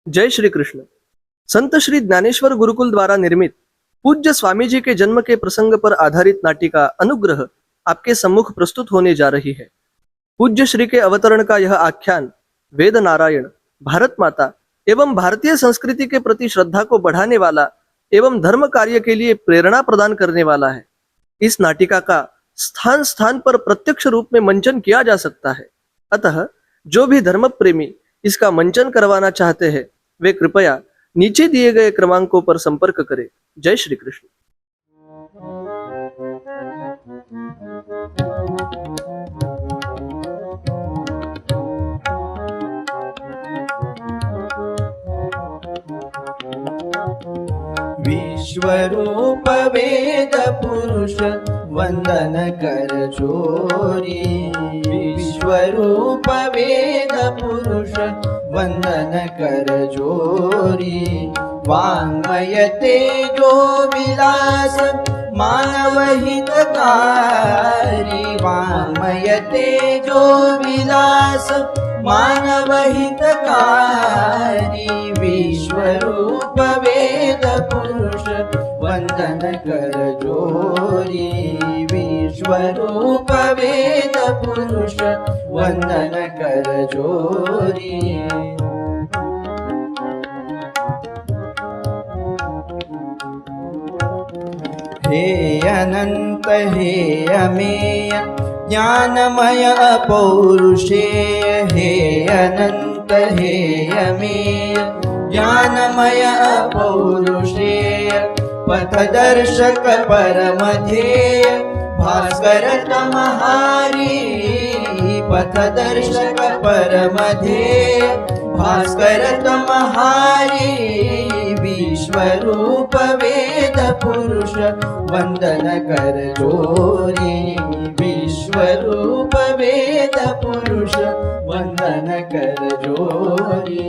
जय श्री कृष्ण। संत श्री ज्ञानेश्वर गुरुकुल द्वारा निर्मित पूज्य स्वामी जी के जन्म के प्रसंग पर आधारित नाटिका अनुग्रह आपके सम्मुख प्रस्तुत होने जा रही है। पूज्य श्री के अवतरण का यह आख्यान वेद नारायण, भारत माता एवं भारतीय संस्कृति के प्रति श्रद्धा को बढ़ाने वाला एवं धर्म कार्य के लिए प्रेरणा प्रदान करने वाला है। इस नाटिका का स्थान स्थान पर प्रत्यक्ष रूप में मंचन किया जा सकता है। अतः जो भी धर्म प्रेमी इसका मंचन करवाना चाहते हैं वे कृपया नीचे दिए गए क्रमांकों पर संपर्क करें। जय श्री कृष्ण। विश्वरूप वेद पुरुष वंदन कर जोरी। विश्वरूप वेद पुरुष वंदन कर जोरी। वाङ्मय तेजो विलास मानव हितकारी। वाङ्मय तेजो विलास मानव हितकारी। विश्वरूप वेद पुरुष वंदन कर जोरी। विश्वरूप वेद पुरुष वंदन कर जोरी। हे अनंत हे अमेय ज्ञानमय अपौरुषेय। हे अनंत हे अमेय ज्ञानमय अपौरुषेय। पथदर्शक परमध्येय भास्कर तमहारी। पथदर्शक परमध्येय भास्कर तमहारी। विश्वरूप वेद पुरुष वंदन कर जोरी। विश्वरूप वेद पुरुष वंदन कर जोरी।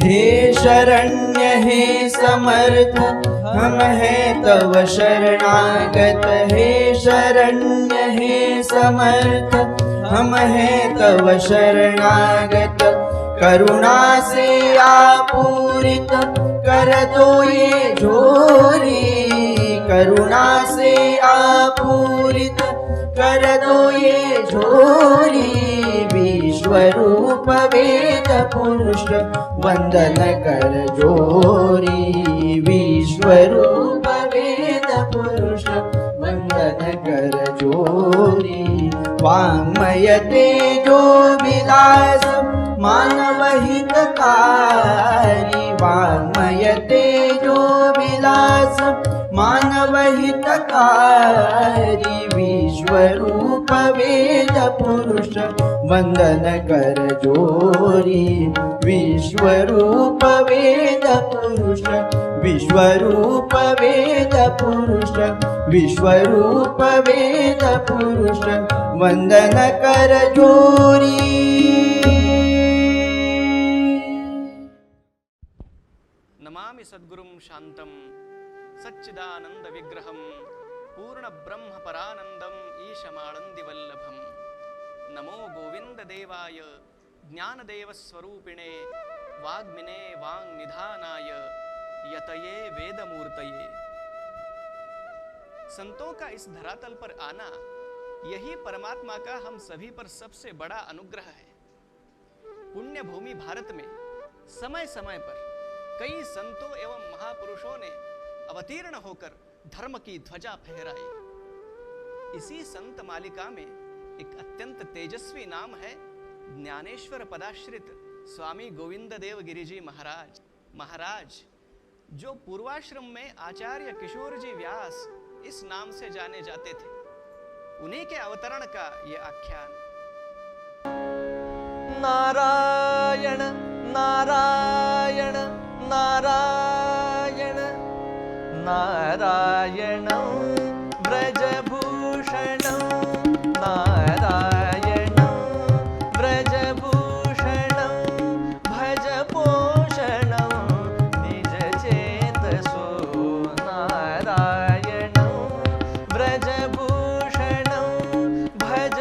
हे शरण्य हे समर्थ हम हैं तव शरणागत। हे शरण्य हे समर्थ हम हैं तव शरणागत। करुणा से आपूरित कर दो ये जोरी। करुणा से आपूरित कर दो ये जोरी। विश्वरूप वेद पुरुष वंदन कर जोरी। विश्वरूप वेद पुरुष वंदन कर जोरी। वाङ्मय तेजो विलास मानव हितकारी। वाङ्मय तेजो विलास मानव हितकारी। विश्वरूप वेद पुरुष वंदन कर जोरी। विश्वरूप वेद पुरुष विश्वरूप वेद पुरुष विश्वरूप वेद पुरुष वंदन कर जोरी। नमामि सद्गुरुं शांतं सच्चिदानंद विग्रहं पूर्ण ब्रह्म परानंदम ईशमानंदि वल्लभम। नमो गोविंद देवाय ज्ञानदेव स्वरूपिणे वाग्मिने वांग निधानाय यतये वेदमूर्तये। संतों का इस धरातल पर आना यही परमात्मा का हम सभी पर सबसे बड़ा अनुग्रह है। पुण्य भूमि भारत में समय समय पर कई संतों एवं महापुरुषों ने अवतीर्ण होकर धर्म की ध्वजा फहराई। इसी संत मालिका में एक अत्यंत तेजस्वी नाम है ज्ञानेश्वर पदाश्रित स्वामी गोविंद देव गिरिजी महाराज। महाराज जो पूर्वाश्रम में आचार्य किशोर जी व्यास इस नाम से जाने जाते थे, उन्हीं के अवतरण का ये आख्यान। नारायण नारायण नारायण नारायण व्रजभूषण। नारायण व्रजभूषण भज पोषण निज चेतसो। नारायण व्रजभूषण भज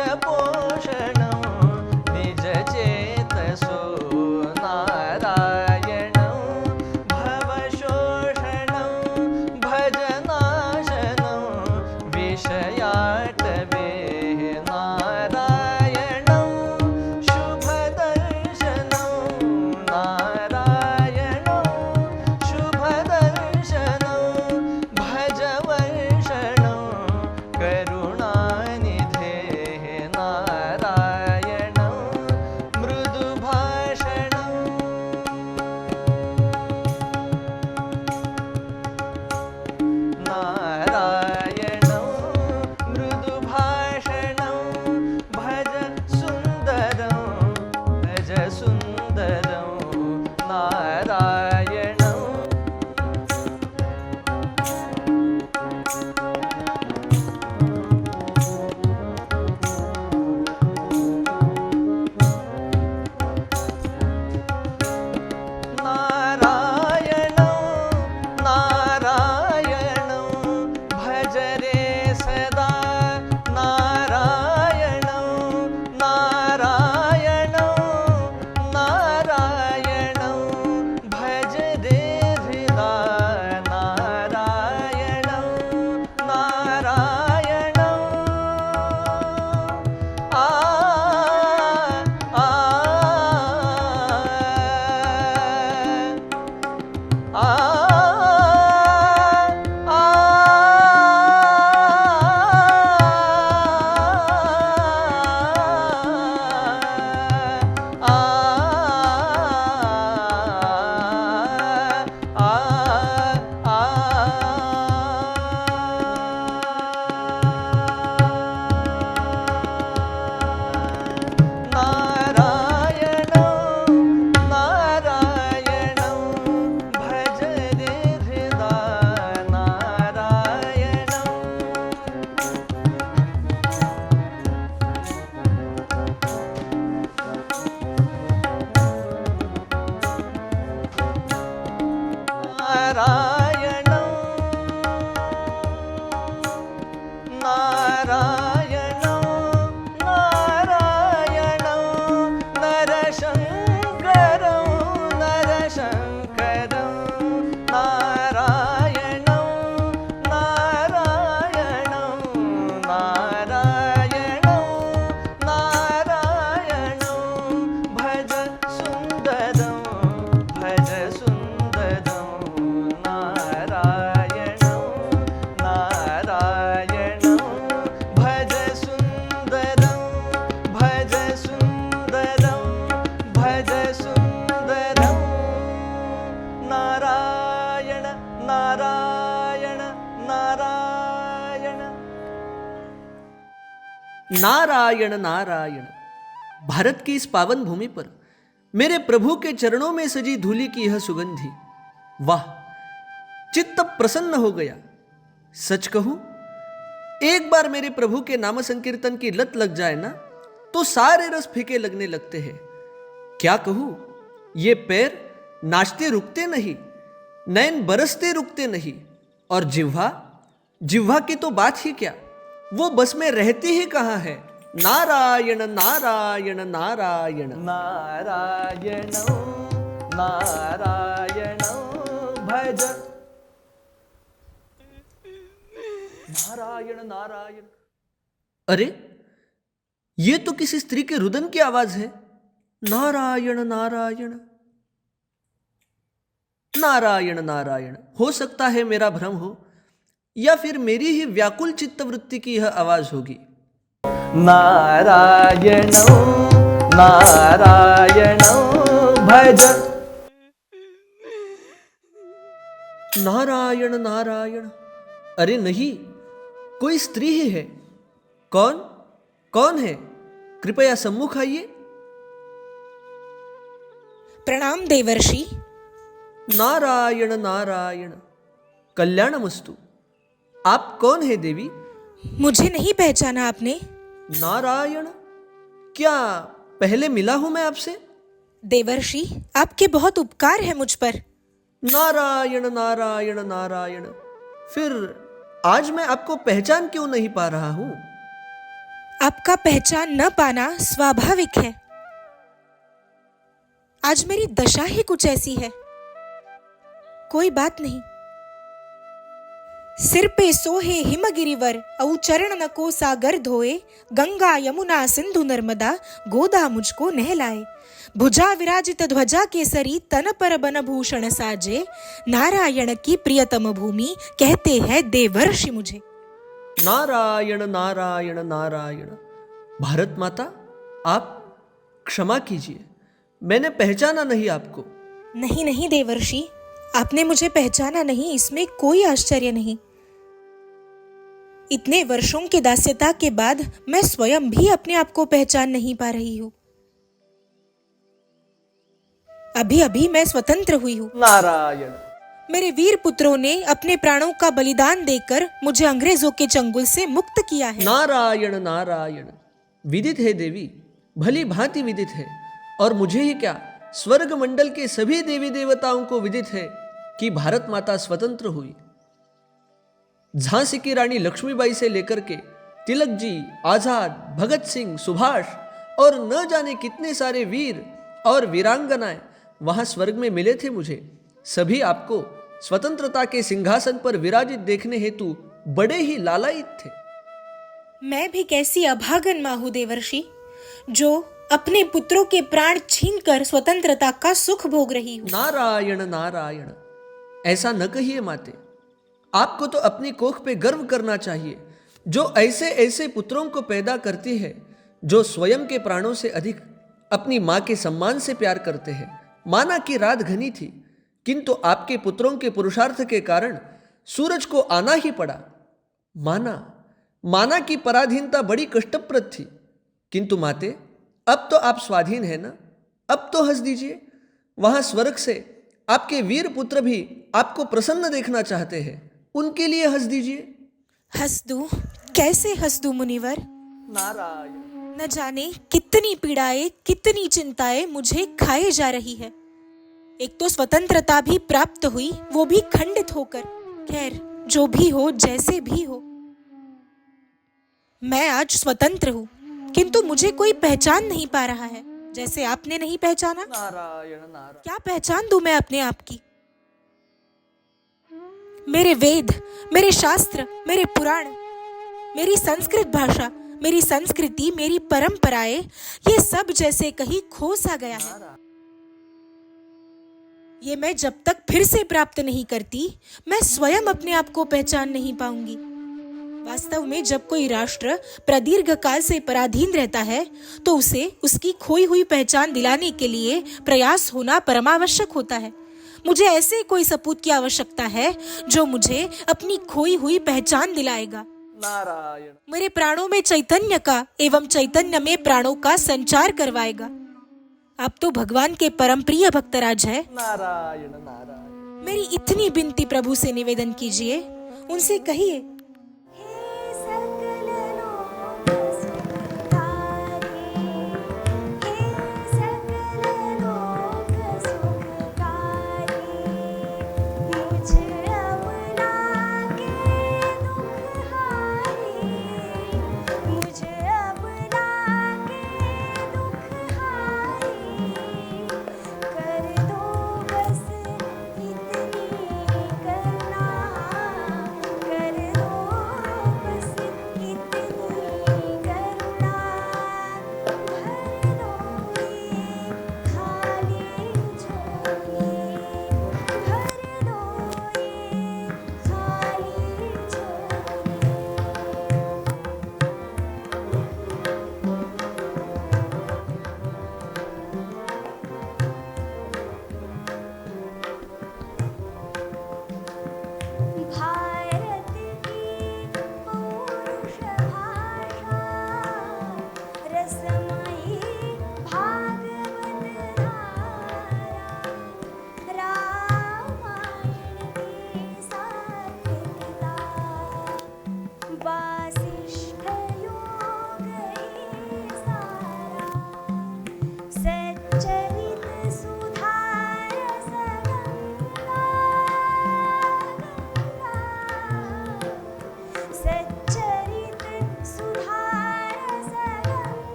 नारायण नारायण। भारत की इस पावन भूमि पर मेरे प्रभु के चरणों में सजी धूलि की यह सुगंधी, वाह, चित्त प्रसन्न हो गया। सच कहूं, एक बार मेरे प्रभु के नाम संकीर्तन की लत लग जाए ना, तो सारे रस फीके लगने लगते हैं। क्या कहूं, ये पैर नाचते रुकते नहीं, नैन बरसते रुकते नहीं, और जिह्वा की तो बात ही क्या, वो बस में रहती ही कहां है। नारायण नारायण नारायण नारायण नारायण भज नारायण नारायण। अरे, ये तो किसी स्त्री के रुदन की आवाज है। नारायण नारायण नारायण नारायण। हो सकता है मेरा भ्रम हो, या फिर मेरी ही व्याकुल चित्तवृत्ति की यह आवाज होगी। नारायण नारायण भज नारायण नारायण। अरे नहीं, कोई स्त्री ही है। कौन है? कृपया सम्मुख आइए। प्रणाम देवर्षि। नारायण नारायण, कल्याणमस्तु। आप कौन है देवी? मुझे नहीं पहचाना आपने? नारायण, क्या पहले मिला हूं मैं आपसे? देवर्षि, आपके बहुत उपकार है मुझ पर। नारायण नारायण नारायण। फिर आज मैं आपको पहचान क्यों नहीं पा रहा हूं? आपका पहचान न पाना स्वाभाविक है। आज मेरी दशा ही कुछ ऐसी है। कोई बात नहीं। सिर पे सोहे हिमगिरिवर, औ चरण न को सागर धोए, गंगा यमुना सिंधु नर्मदा गोदा मुझको नहलाए। भुजा विराजित ध्वजा केसरी, तन पर बन भूषण साजे, नारायण की प्रियतम भूमि कहते हैं देवर्षि मुझे। नारायण नारायण नारायण। भारत माता, आप क्षमा कीजिए, मैंने पहचाना नहीं आपको। नहीं नहीं देवर्षि, आपने मुझे पहचाना नहीं, इसमें कोई आश्चर्य नहीं। इतने वर्षों की दास्यता के बाद मैं स्वयं भी अपने आप को पहचान नहीं पा रही हूँ। अभी अभी मैं स्वतंत्र हुई हूँ। नारायण मेरे वीर पुत्रों ने अपने प्राणों का बलिदान देकर मुझे अंग्रेजों के चंगुल से मुक्त किया है। नारायण नारायण। विदित है देवी, भली भांति विदित है। और मुझे ही क्या, स्वर्ग मंडल के सभी देवी देवताओं को विदित है कि भारत माता स्वतंत्र हुई। झांसी की रानी लक्ष्मीबाई से लेकर के तिलक जी, आजाद, भगत सिंह, सुभाष और न जाने कितने सारे वीर और वीरांगनाएं वहां स्वर्ग में मिले थे मुझे। सभी आपको स्वतंत्रता के सिंहासन पर विराजित देखने हेतु बड़े ही लालायित थे। मैं भी कैसी अभागन मां हूं देवर्षि, जो अपने पुत्रों के प्राण छीनकर स्वतंत्रता का सुख भोग रही हूं। नारायण नारायण। ऐसा न कहिए माते, आपको तो अपनी कोख पे गर्व करना चाहिए, जो ऐसे ऐसे पुत्रों को पैदा करती है जो स्वयं के प्राणों से अधिक अपनी मां के सम्मान से प्यार करते हैं। माना कि रात घनी थी, किंतु आपके पुत्रों के पुरुषार्थ के कारण सूरज को आना ही पड़ा। माना कि पराधीनता बड़ी कष्टप्रद थी, किंतु माते, अब तो आप स्वाधीन है ना, अब तो हंस दीजिए। वहां स्वर्ग से आपके वीर पुत्र भी आपको प्रसन्न देखना चाहते हैं, उनके लिए हंस दीजिए। हंस दूं? कैसे हंस दूं मुनिवर? नारायण न जाने कितनी पीड़ाएं, कितनी चिंताएं मुझे खाए जा रही है। एक तो स्वतंत्रता भी प्राप्त हुई, वो भी खंडित होकर। खैर, जो भी हो, जैसे भी हो, मैं आज स्वतंत्र हूँ, किंतु मुझे कोई पहचान नहीं पा रहा है, जैसे आपने नहीं पहचाना। नारायण नारायण। क्या पहचान दूं मैं अपने आप की? मेरे वेद, मेरे शास्त्र, मेरे पुराण, मेरी संस्कृत भाषा, मेरी संस्कृति, मेरी परंपराएं, ये सब जैसे कहीं खो सा गया है। ये मैं जब तक फिर से प्राप्त नहीं करती, मैं स्वयं अपने आप को पहचान नहीं पाऊंगी। वास्तव में जब कोई राष्ट्र प्रदीर्घ काल से पराधीन रहता है, तो उसे उसकी खोई हुई पहचान दिलाने के लिए प्रयास होना परमावश्यक होता है। मुझे ऐसे कोई सपूत की आवश्यकता है जो मुझे अपनी खोई हुई पहचान दिलाएगा। नारायण मेरे प्राणों में चैतन्य का एवं चैतन्य में प्राणों का संचार करवाएगा। आप तो भगवान के परम प्रिय भक्तराज है। नारायण नारायण। मेरी इतनी विनती प्रभु से निवेदन कीजिए, उनसे कहिए,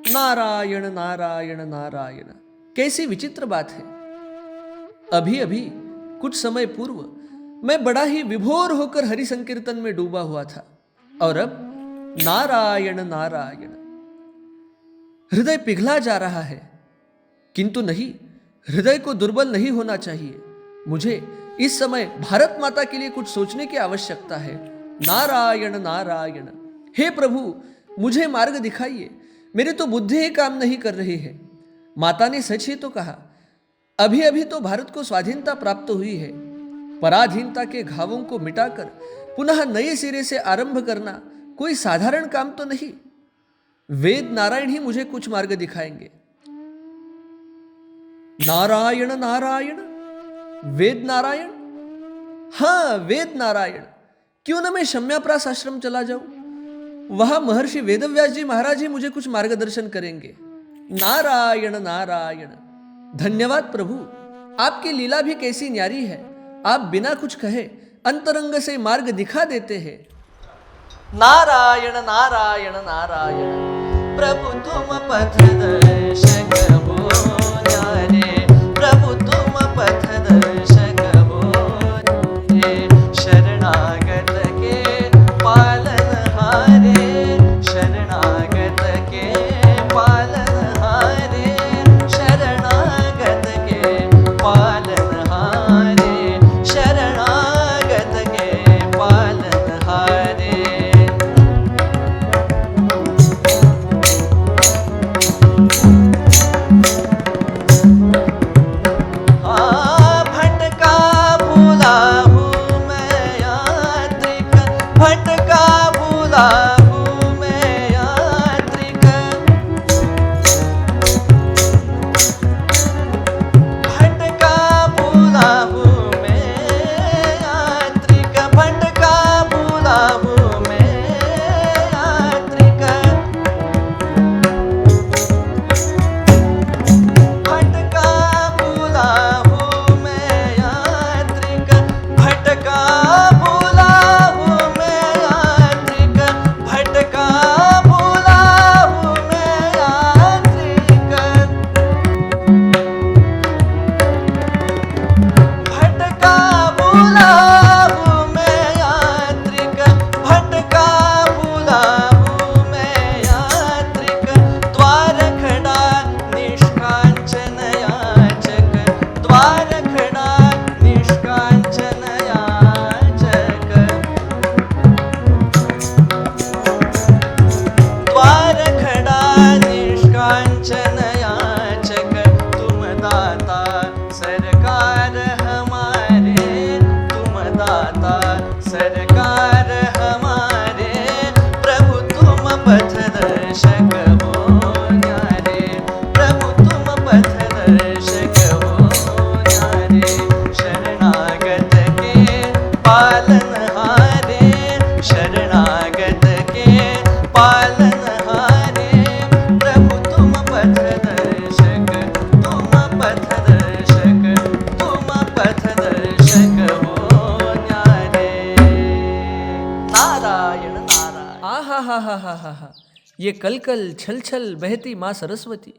नारायण नारायण नारायण। कैसी विचित्र बात है। अभी अभी कुछ समय पूर्व मैं बड़ा ही विभोर होकर हरि संकीर्तन में डूबा हुआ था, और अब नारायण नारायण। हृदय पिघला जा रहा है, किंतु नहीं, हृदय को दुर्बल नहीं होना चाहिए। मुझे इस समय भारत माता के लिए कुछ सोचने की आवश्यकता है। नारायण नारायण। हे प्रभु, मुझे मार्ग दिखाइए। मेरी तो बुद्धि ही काम नहीं कर रही है। माता ने सच ही तो कहा, अभी अभी तो भारत को स्वाधीनता प्राप्त हुई है। पराधीनता के घावों को मिटाकर पुनः नए सिरे से आरंभ करना कोई साधारण काम तो नहीं। वेद नारायण ही मुझे कुछ मार्ग दिखाएंगे। नारायण नारायण। वेद नारायण? हाँ, वेद नारायण। क्यों न मैं शम्याप्रास आश्रम चला जाऊं? वहां महर्षि वेदव्यास जी महाराज ही मुझे कुछ मार्गदर्शन करेंगे। नारायण नारायण। धन्यवाद प्रभु, आपकी लीला भी कैसी न्यारी है। आप बिना कुछ कहे अंतरंग से मार्ग दिखा देते हैं। नारायण नारायण नारायण। प्रभु तुम पथ दर्शक हो न्यारे, प्रभु तुम पथ दर्शक हो न्यारे। शरणागत के पालनहारे, शरणागत के पालनहारे, शरणागत के पालनहारे, शरणागत के पालनहारे। भटका भूला हूँ मैं यात्रिक, भटका भूला हूँ मैं यात्रिक, भटका भूला हूँ मैं यात्रिक, भटका भूला हूँ मैं यात्रिक, भटका भूला हूँ मैं यात्रिक, भटका भूला हूँ मैं यात्रिक, भटका भूला हूँ मैं यात्रिक। बुलाऊं मैं यात्रिक, भटका बुलाऊं मैं यात्रिक, द्वार खड़ा निष्कांचन याचक, द्वार खड़ा निष्कांचन याचक, द्वार खड़ा निष्कांचन याचक, तुम दाता सरकार हमारे, तुम दाता सरकार हमारे, प्रभु तुम पथ दर्शक हो न्यारे, प्रभु तुम पथ दर्शक हो न्यारे, शरणागत के पालनहारे, शरणागत के पालनहारे, प्रभु तुम पथ दर्शक, तुम पथ दर्शक, तुम पथ दर्शक हो न्यारे। नारायण नारायण। आहा हा हा हा हा हा, ये कल कल छल छल बहती माँ सरस्वती,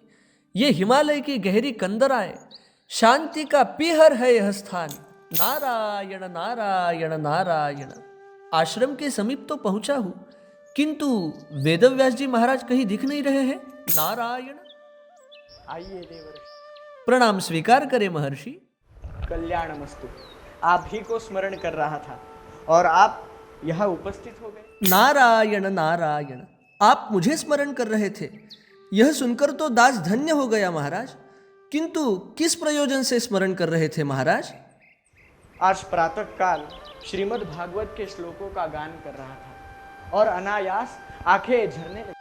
ये हिमालय की गहरी कंदराएं, शांति का पीहर है यह स्थान। नारायण नारायण नारायण। आश्रम के समीप तो पहुंचा हूं, किंतु वेदव्यास जी महाराज कहीं दिख नहीं रहे हैं। नारायण। आइए देवर्षि, प्रणाम स्वीकार करें महर्षि। कल्याणमस्तु। आप ही को स्मरण कर रहा था और आप यहाँ उपस्थित हो गए। नारायण नारायण, आप मुझे स्मरण कर रहे थे, यह सुनकर तो दास धन्य हो गया महाराज। किंतु किस प्रयोजन से स्मरण कर रहे थे महाराज? आज प्रातः काल श्रीमद् भागवत के श्लोकों का गान कर रहा था और अनायास आंखें झरने लगी।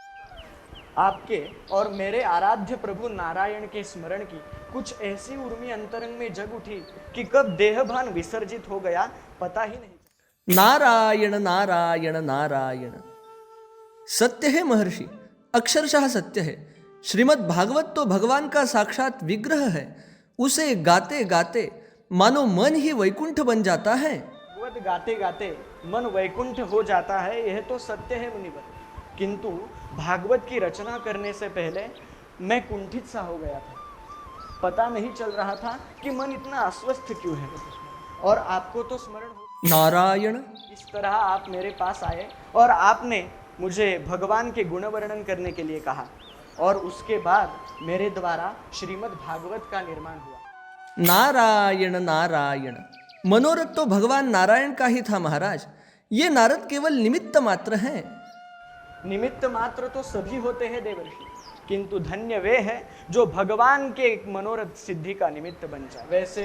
आपके और मेरे आराध्य प्रभु नारायण के स्मरण की कुछ ऐसी उर्मी अंतरंग में जग उठी कि कब देहभान विसर्जित हो गया पता ही नहीं। नारायण नारायण नारायण। सत्य है महर्षि, अक्षरशः सत्य है। श्रीमद् भागवत तो भगवान का साक्षात विग्रह है। उसे गाते गाते मानो मन ही वैकुंठ बन जाता है। भागवत गाते गाते मन वैकुंठ हो जाता है, यह तो सत्य है मुनिवर। किंतु भागवत की रचना करने से पहले मैं कुंठित सा हो गया था। पता नहीं चल रहा था कि मन इतना अस्वस्थ क्यों है। और आपको तो स्मरण हो, नारायण। इस तरह आप मेरे पास आए और आपने मुझे भगवान के गुण वर्णन करने के लिए कहा और उसके बाद मेरे द्वारा श्रीमद् भागवत का निर्माण हुआ। नारायण नारायण। मनोरथ तो भगवान नारायण का ही था महाराज। ये नारद केवल निमित्त मात्र हैं। निमित्त मात्र तो सभी होते हैं देवर्षि, किंतु धन्य वे है जो भगवान के मनोरथ सिद्धि का निमित्त बन जाए। वैसे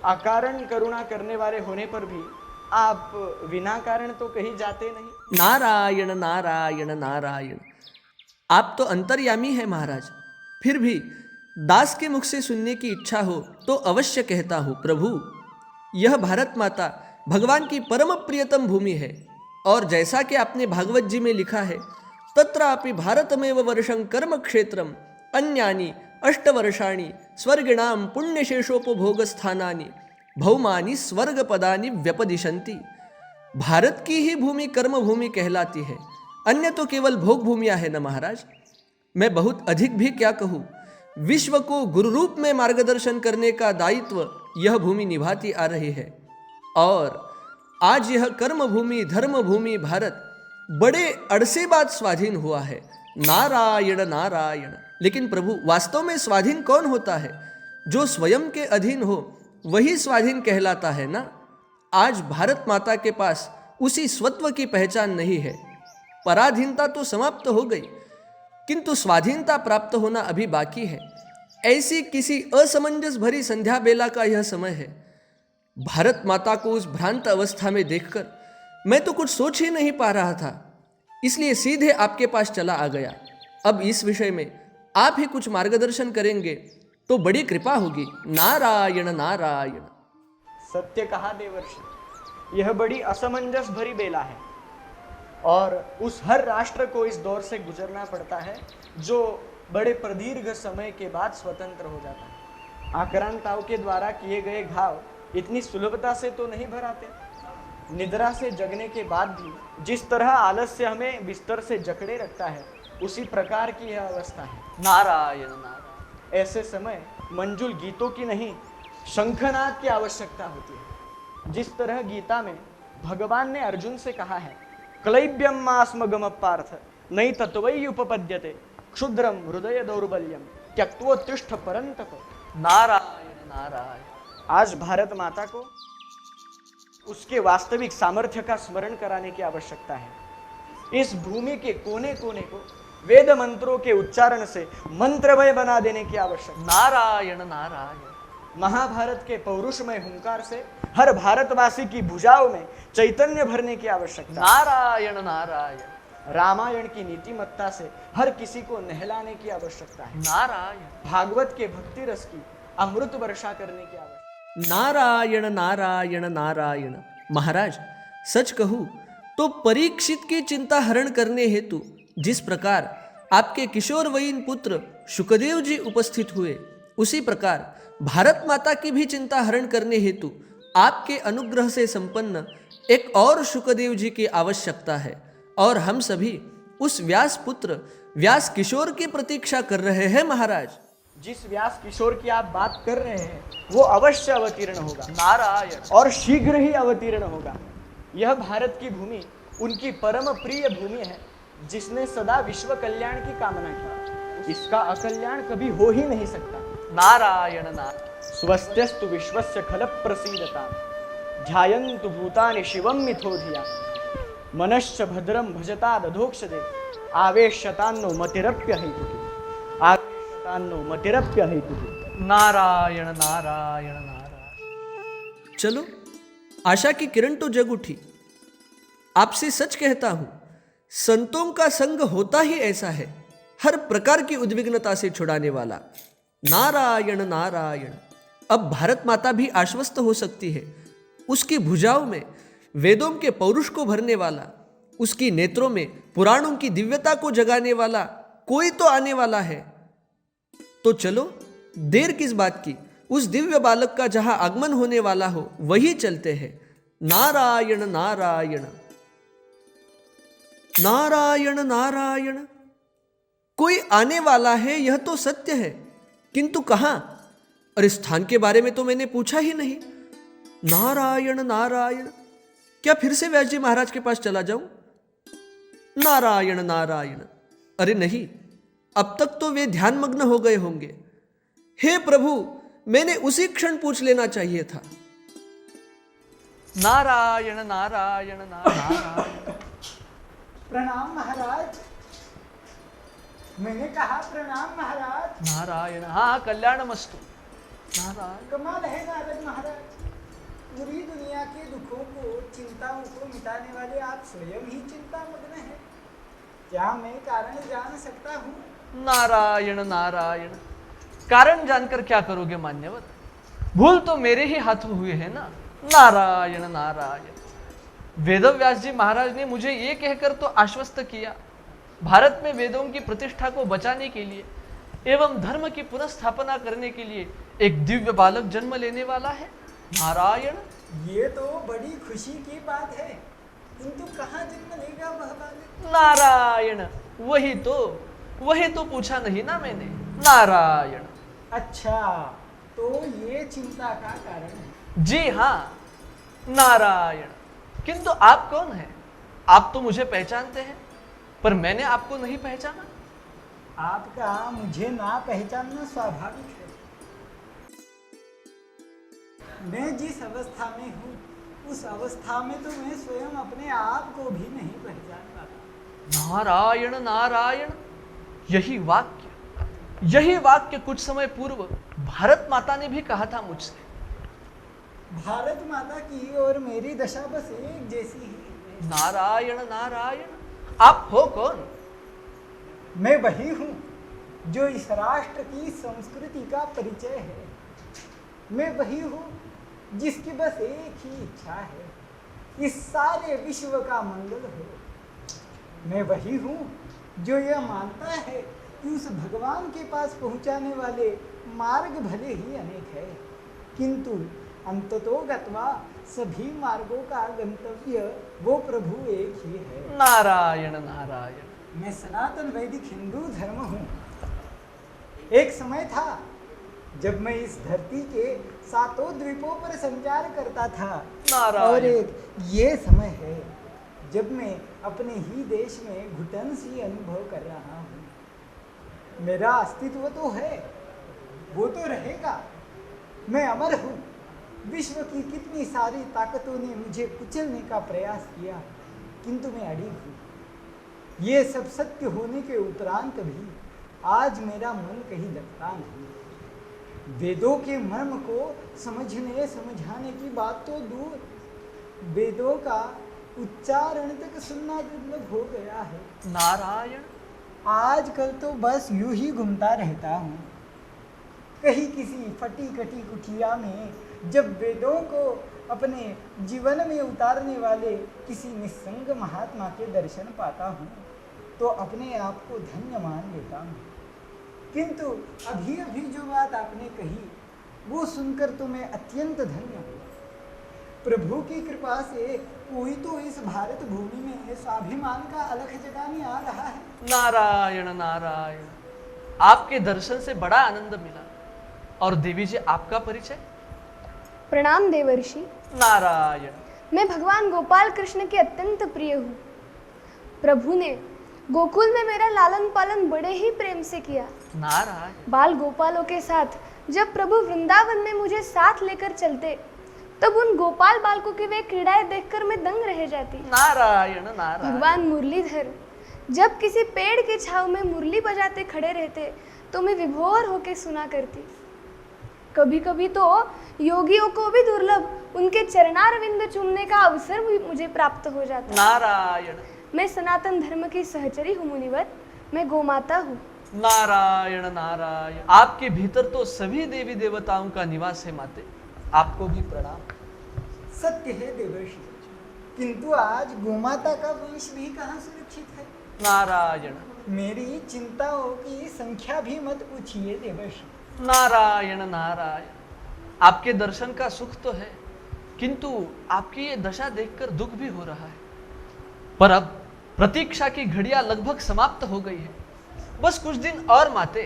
अकारण करुणा करने वाले होने पर भी आप बिना कारण तो कहीं जाते नहीं। नारायण नारायण नारायण। आप तो अंतर्यामी है महाराज, फिर भी दास के मुख से सुनने की इच्छा हो तो अवश्य कहता हूँ। प्रभु, यह भारत माता भगवान की परम प्रियतम भूमि है और जैसा कि आपने भागवत जी में लिखा है, तत्रापि भारतमेव वर्षं कर्म क्षेत्रम अन्यानि अष्टवर्षाणि स्वर्गिणाम पुण्यशेषोपभोगस्थानानि भौमानि स्वर्गपदानि व्यपदिशन्ति। भारत की ही भूमि कर्म भूमि कहलाती है, अन्य तो केवल भोग भूमियां है न महाराज। मैं बहुत अधिक भी क्या कहूँ, विश्व को गुरु रूप में मार्गदर्शन करने का दायित्व यह भूमि निभाती आ रही है और आज यह कर्म भूमि धर्म भूमि भारत बड़े अरसे बाद स्वाधीन हुआ है। नारायण नारायण। लेकिन प्रभु, वास्तव में स्वाधीन कौन होता है? जो स्वयं के अधीन हो वही स्वाधीन कहलाता है ना। आज भारत माता के पास उसी स्वत्व की पहचान नहीं है। पराधीनता तो समाप्त हो गई, किंतु स्वाधीनता प्राप्त होना अभी बाकी है। ऐसी किसी असमंजस भरी संध्या बेला का यह समय है। भारत माता को उस भ्रांत अवस्था में देखकर मैं तो कुछ सोच ही नहीं पा रहा था, इसलिए सीधे आपके पास चला आ गया। अब इस विषय में आप ही कुछ मार्गदर्शन करेंगे तो बड़ी कृपा होगी। नारायण नारायण। सत्य कहा देवर्षि, यह बड़ी असमंजस भरी बेला है और उस हर राष्ट्र को इस दौर से गुजरना पड़ता है जो बड़े प्रदीर्घ समय के बाद स्वतंत्र हो जाता है। आक्रांताओं के द्वारा किए गए घाव इतनी सुलभता से तो नहीं भराते। निद्रा से जगने के बाद भी जिस तरह आलस्य हमें बिस्तर से जकड़े रखता है, उसी प्रकार की यह अवस्था है। नारायण नारायण। ऐसे समय मंजुल गीतों की नहीं, शंखनाद की आवश्यकता होती है। जिस तरह गीता में भगवान ने अर्जुन से कहा है, क्लैब्यम मास्मगम पार्थ नई तत्वै उपपद्यते क्षुद्रम हृदय दौर्बल्यम त्यक्तोत्तिष्ठ परंतप। नारायण नारायण। आज भारत माता को उसके वास्तविक सामर्थ्य का स्मरण कराने की आवश्यकता है। इस भूमि के कोने कोने को वेद मंत्रों के उच्चारण से मंत्रमय बना देने की आवश्यकता। नारायण नारायण। महाभारत के पौरुषमय हुंकार से हर भारतवासी की भुजाओं में चैतन्य भरने की आवश्यकता। नारायण नारायण। रामायण की नीतिमत्ता से हर किसी को नहलाने की आवश्यकता है। नारायण। भागवत के भक्ति रस की अमृत वर्षा करने की आवश्यकता। नारायण नारायण नारायण। महाराज, सच कहूं तो परीक्षित की चिंता हरण करने हेतु जिस प्रकार आपके किशोरवयीन पुत्र शुकदेव जी उपस्थित हुए, उसी प्रकार भारत माता की भी चिंता हरण करने हेतु आपके अनुग्रह से संपन्न एक और शुकदेव जी की आवश्यकता है, और हम सभी उस व्यास पुत्र व्यास किशोर की प्रतीक्षा कर रहे हैं। महाराज, जिस व्यास किशोर की आप बात कर रहे हैं वो अवश्य अवतीर्ण होगा। नारायण। और शीघ्र ही अवतीर्ण होगा। यह भारत की भूमि उनकी परम प्रिय भूमि है, जिसने सदा विश्व कल्याण की कामना की। इसका अकल्याण कभी हो ही नहीं सकता। नारायण नारायण। स्वस्त्यस्तु विश्वस्य खल प्रसीदता ध्यायन्तु भूतानि शिवं मिथो धिया मनश्च भद्रं भजता दधोक्षदे आवेश्यतान्नो मतिरप्य हेतुः आवेश्यतान्नो मतिरप्य हेतुः। नारायण नारायण नारायण। चलो, आशा की किरण तो जग उठी। आपसे सच कहता हूं, संतों का संग होता ही ऐसा है, हर प्रकार की उद्विग्नता से छुड़ाने वाला। नारायण नारायण। अब भारत माता भी आश्वस्त हो सकती है। उसकी भुजाओं में वेदों के पौरुष को भरने वाला, उसकी नेत्रों में पुराणों की दिव्यता को जगाने वाला कोई तो आने वाला है। तो चलो, देर किस बात की, उस दिव्य बालक का जहां आगमन होने वाला हो वही चलते हैं। नारायण नारायण। नारायण नारायण। कोई आने वाला है, यह तो सत्य है, किंतु कहां? और इस स्थान के बारे में तो मैंने पूछा ही नहीं। नारायण नारायण। क्या फिर से व्यास जी महाराज के पास चला जाऊं? नारायण नारायण। अरे नहीं, अब तक तो वे ध्यानमग्न हो गए होंगे। हे प्रभु, मैंने उसी क्षण पूछ लेना चाहिए था। नारायण नारायण नारायण। प्रणाम महाराज। मैंने कहा प्रणाम महाराज। नारायण। हाँ, कल्याणमस्तु। नारायण। कमाल है नारद महाराज, पूरी दुनिया के दुखों को, चिंताओं को मिटाने वाले आप स्वयं ही चिंता मग्न हैं। क्या मैं कारण जान सकता हूँ? नारायण नारायण। कारण जानकर क्या करोगे मान्यवर? भूल तो मेरे ही हाथों हुए है ना। नारायण नारायण। वेदव्यास जी महाराज ने मुझे ये कहकर तो आश्वस्त किया, भारत में वेदों की प्रतिष्ठा को बचाने के लिए एवं धर्म की पुनर्स्थापना करने के लिए एक दिव्य बालक जन्म लेने वाला है। नारायण। ये तो बड़ी खुशी की बात है, किंतु कहाँ जन्म लेगा वह बालक? नारायण। वही तो पूछा नहीं ना मैंने। नारायण। अच्छा, तो ये चिंता का कारण है? जी हाँ, नारायण। किंतु आप कौन हैं? आप तो मुझे पहचानते हैं, पर मैंने आपको नहीं पहचाना। आपका मुझे ना पहचानना स्वाभाविक है। मैं जिस अवस्था में हूँ, उस अवस्था में तो मैं स्वयं अपने आप को भी नहीं पहचान पाता। नारायण नारायण। यही वाक्य कुछ समय पूर्व भारत माता ने भी कहा था मुझसे। भारत माता की और मेरी दशा बस एक जैसी ही है। नारायण नारायण। आप हो कौन? मैं वही हूँ जो इस राष्ट्र की संस्कृति का परिचय है। मैं वही हूँ जिसकी बस एक ही इच्छा है, इस सारे विश्व का मंगल हो। मैं वही हूँ जो यह मानता है कि उस भगवान के पास पहुँचाने वाले मार्ग भले ही अनेक है, किंतु अंततोगत्वा सभी मार्गों का गंतव्य वो प्रभु एक ही है। नारायण नारायण। मैं सनातन वैदिक हिंदू धर्म हूँ। एक समय था जब मैं इस धरती के सातों द्वीपों पर संचार करता था। नारायण। और एक ये समय है जब मैं अपने ही देश में घुटन सी अनुभव कर रहा हूँ। मेरा अस्तित्व तो है, वो तो रहेगा, मैं अमर हूँ। विश्व की कितनी सारी ताकतों ने मुझे कुचलने का प्रयास किया, किंतु मैं अड़ी हूँ। ये सब सत्य होने के उपरांत भी आज मेरा मन कहीं लगता नहीं। वेदों के मर्म को समझने समझाने की बात तो दूर, वेदों का उच्चारण तक सुनना दुर्लभ हो गया है। नारायण। आजकल तो बस यूं ही घूमता रहता हूँ, कहीं किसी फटी कटी कुटिया में। जब वेदों को अपने जीवन में उतारने वाले किसी निस्संग महात्मा के दर्शन पाता हूँ तो अपने आप को धन्य मान लेता हूँ। किंतु अभी अभी जो बात आपने कही वो सुनकर तो मैं अत्यंत धन्य हूँ। प्रभु की कृपा से कोई तो इस भारत भूमि में स्वाभिमान का अलख जगाने आ रहा है। नारायण नारायण, आपके दर्शन से बड़ा आनंद मिला। और देवी जी, आपका परिचय? प्रणाम देवर्षि। नारायण। मैं भगवान गोपाल कृष्ण की अत्यंत प्रिय हूँ। प्रभु ने गोकुल में मेरा लालन पालन बड़े ही प्रेम से किया। नारायण। बाल गोपालों के साथ जब प्रभु वृंदावन में मुझे साथ लेकर चलते तब उन गोपाल बालकों की वे क्रीड़ाएं देखकर मैं दंग रह जाती। नारायण नारायण। भगवान मुरलीधर जब किसी पेड़ की छाव में मुरली बजाते खड़े रहते तो मैं विभोर होकर सुना करती। कभी कभी तो योगियों को भी दुर्लभ उनके चरणारविंद चूमने का अवसर भी मुझे प्राप्त हो जाता। नारायण। मैं सनातन धर्म की सहचरी हूँ मुनिवर, मैं गोमाता हूँ। नारायण नारायण, आपके भीतर तो सभी देवी देवताओं का निवास है माते, आपको भी प्रणाम। सत्य है देवर्षि, किंतु आज गोमाता का वंश भी कहाँ सुरक्षित है। नारायण। मेरी चिंताओं की संख्या भी मत पूछिए देवर्षि। नारायण नारायण, आपके दर्शन का सुख तो है, किंतु आपकी ये दशा देखकर दुख भी हो रहा है। पर अब प्रतीक्षा की घड़ियां लगभग समाप्त हो गई है। बस कुछ दिन और माते,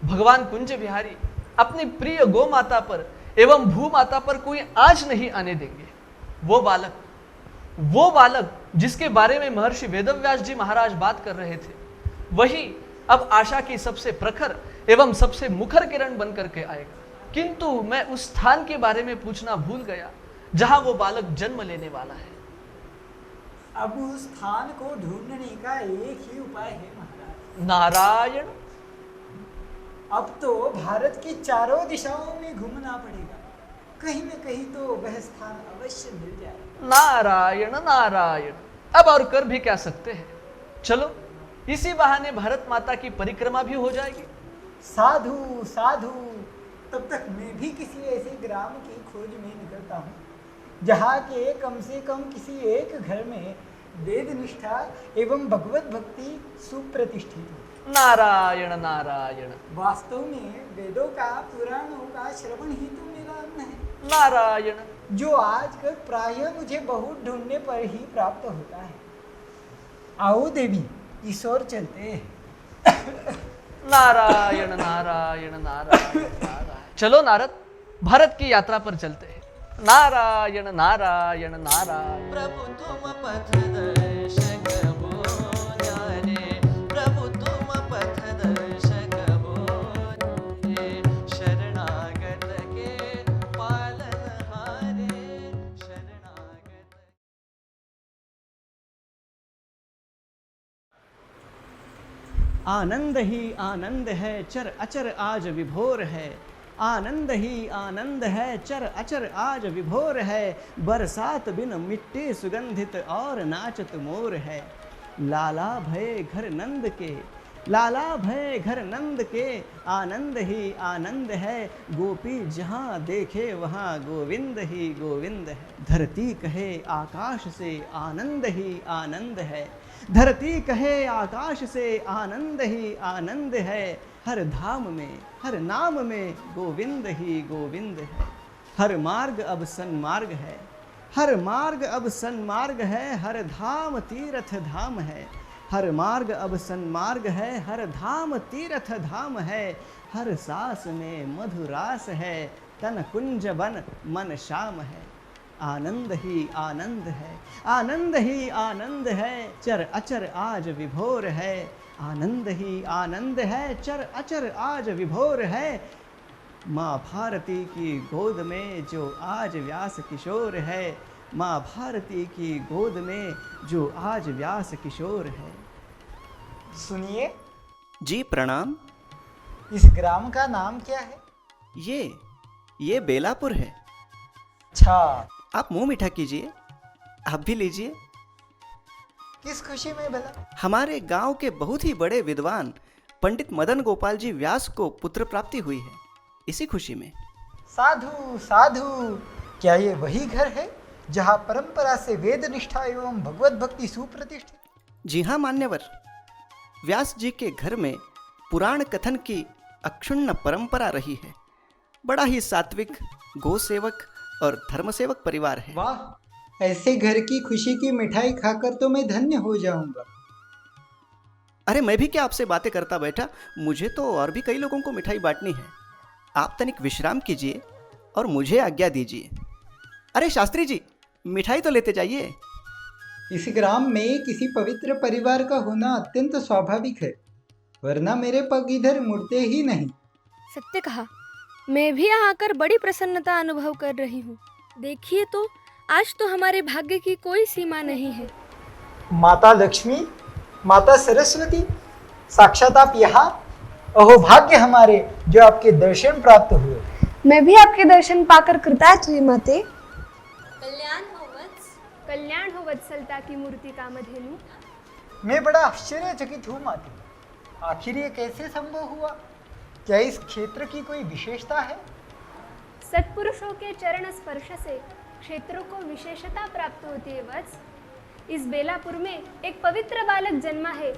भगवान कुंज बिहारी अपनी प्रिय गो माता पर एवं भू माता पर कोई आँच नहीं आने देंगे। वो बालक जिसके बारे में महर्षि वेदव्यास जी महाराज बात कर रहे थे, वही अब आशा की सबसे प्रखर एवं सबसे मुखर किरण बन करके आएगा। किंतु मैं उस स्थान के बारे में पूछना भूल गया जहां वो बालक जन्म लेने वाला है। अब उस स्थान को ढूंढने का एक ही उपाय है महाराज। नारायण। अब तो भारत की चारों दिशाओं में घूमना पड़ेगा, कहीं न कहीं तो वह स्थान अवश्य मिल जाएगा। नारायण नारायण, अब और कर भी क्या सकते हैं। चलो, इसी बहाने भारत माता की परिक्रमा भी हो जाएगी। साधु साधु, तब तक मैं भी किसी ऐसे ग्राम की खोज में निकलता हूँ जहाँ के कम से कम किसी एक घर में वेद निष्ठा एवं भगवत भक्ति सुप्रतिष्ठित हो। नारायण नारायण। वास्तव में वेदों का पुराणों का श्रवण ही तो मेरा अन्न है। नारायण। जो आजकल प्रायः मुझे बहुत ढूंढने पर ही प्राप्त होता है। आओ देवी, इस ओर चलते हैं। नारायण नारायण नारायण नारायण। चलो नारद, भारत की यात्रा पर चलते हैं। नारायण नारायण नारायण। प्रभु तुम पथ दर्शक बोले, प्रभु तुम पथ दर्शक बोले, शरणागत के पालनहारे, शरणागत। आनंद ही आनंद है, चर अचर आज विभोर है। आनंद ही आनंद है, चर अचर आज विभोर है। बरसात बिन मिट्टी सुगंधित और नाचत मोर है। लाला भय घर नंद के, लाला भय घर नंद के, आनंद ही आनंद है। गोपी जहाँ देखे वहाँ गोविंद ही गोविंद है। धरती कहे आकाश से आनंद ही आनंद है। धरती कहे आकाश से आनंद ही आनंद है। हर धाम में हर नाम में गोविंद ही गोविंद है। हर मार्ग अब सन्मार्ग है, हर मार्ग अब सन्मार्ग है। हर धाम तीर्थ धाम है, हर मार्ग अब सन्मार्ग है, हर धाम तीर्थ धाम है, हर सांस में मधुरास है, तन कुंज बन मन श्याम है। आनंद ही आनंद है, आनंद ही आनंद है, चर अचर आज विभोर है। आनंद ही आनंद है, चर अचर आज विभोर है। माँ भारती की गोद में जो आज व्यास किशोर है, माँ भारती की गोद में जो आज व्यास किशोर है। सुनिए, जी प्रणाम। इस ग्राम का नाम क्या है? ये बेलापुर है। अच्छा, आप मुंह मीठा कीजिए, आप भी लीजिए। किस खुशी में भला? हमारे गांव के बहुत ही बड़े विद्वान पंडित मदन गोपाल जी व्यास को पुत्र प्राप्ति हुई है, इसी खुशी में। साधु साधु, क्या ये वही घर है जहाँ परंपरा से वेद निष्ठा एवं भगवत भक्ति सुप्रतिष्ठित? जी हाँ मान्यवर, व्यास जी के घर में पुराण कथन की अक्षुण्ण परंपरा रही है। बड़ा ही सात्विक, गो सेवक और धर्म सेवक परिवार है। वाह, ऐसे घर की खुशी की मिठाई खाकर तो मैं धन्य हो जाऊंगा। अरे मैं भी क्या आपसे बातें करता बैठा, मुझे तो और भी कई लोगों को मिठाई बांटनी है। आप तनिक विश्राम कीजिए और मुझे आज्ञा दीजिए। अरे शास्त्री जी, मिठाई तो लेते जाइए। इस ग्राम में किसी पवित्र परिवार का होना अत्यंत स्वाभाविक है, वरना मेरे पग इधर मुड़ते ही नहीं। सत्य कहा, मैं भी यहाँ आकर बड़ी प्रसन्नता अनुभव कर रही हूँ। देखिए तो, आज तो हमारे भाग्य की कोई सीमा नहीं है। माता लक्ष्मी, माता सरस्वती, साक्षात आप यहाँ। अहो भाग्य हमारे जो आपके दर्शन प्राप्त हुए। मैं भी आपके दर्शन पाकर कृतार्थ हुई माते। कल्याण हो वत्सलता की मूर्ति कामधेनु। मैं बड़ा आश्चर्यचकित हूँ माते, आखिर ये कैसे संभव हुआ? क्या इस क्षेत्र की कोई विशेषता है? सत्पुरुषों के चरण स्पर्श से क्षेत्रों को विशेषता प्राप्त होती है वत्स। इस बेलापुर में एक पवित्र बालक जन्मा है,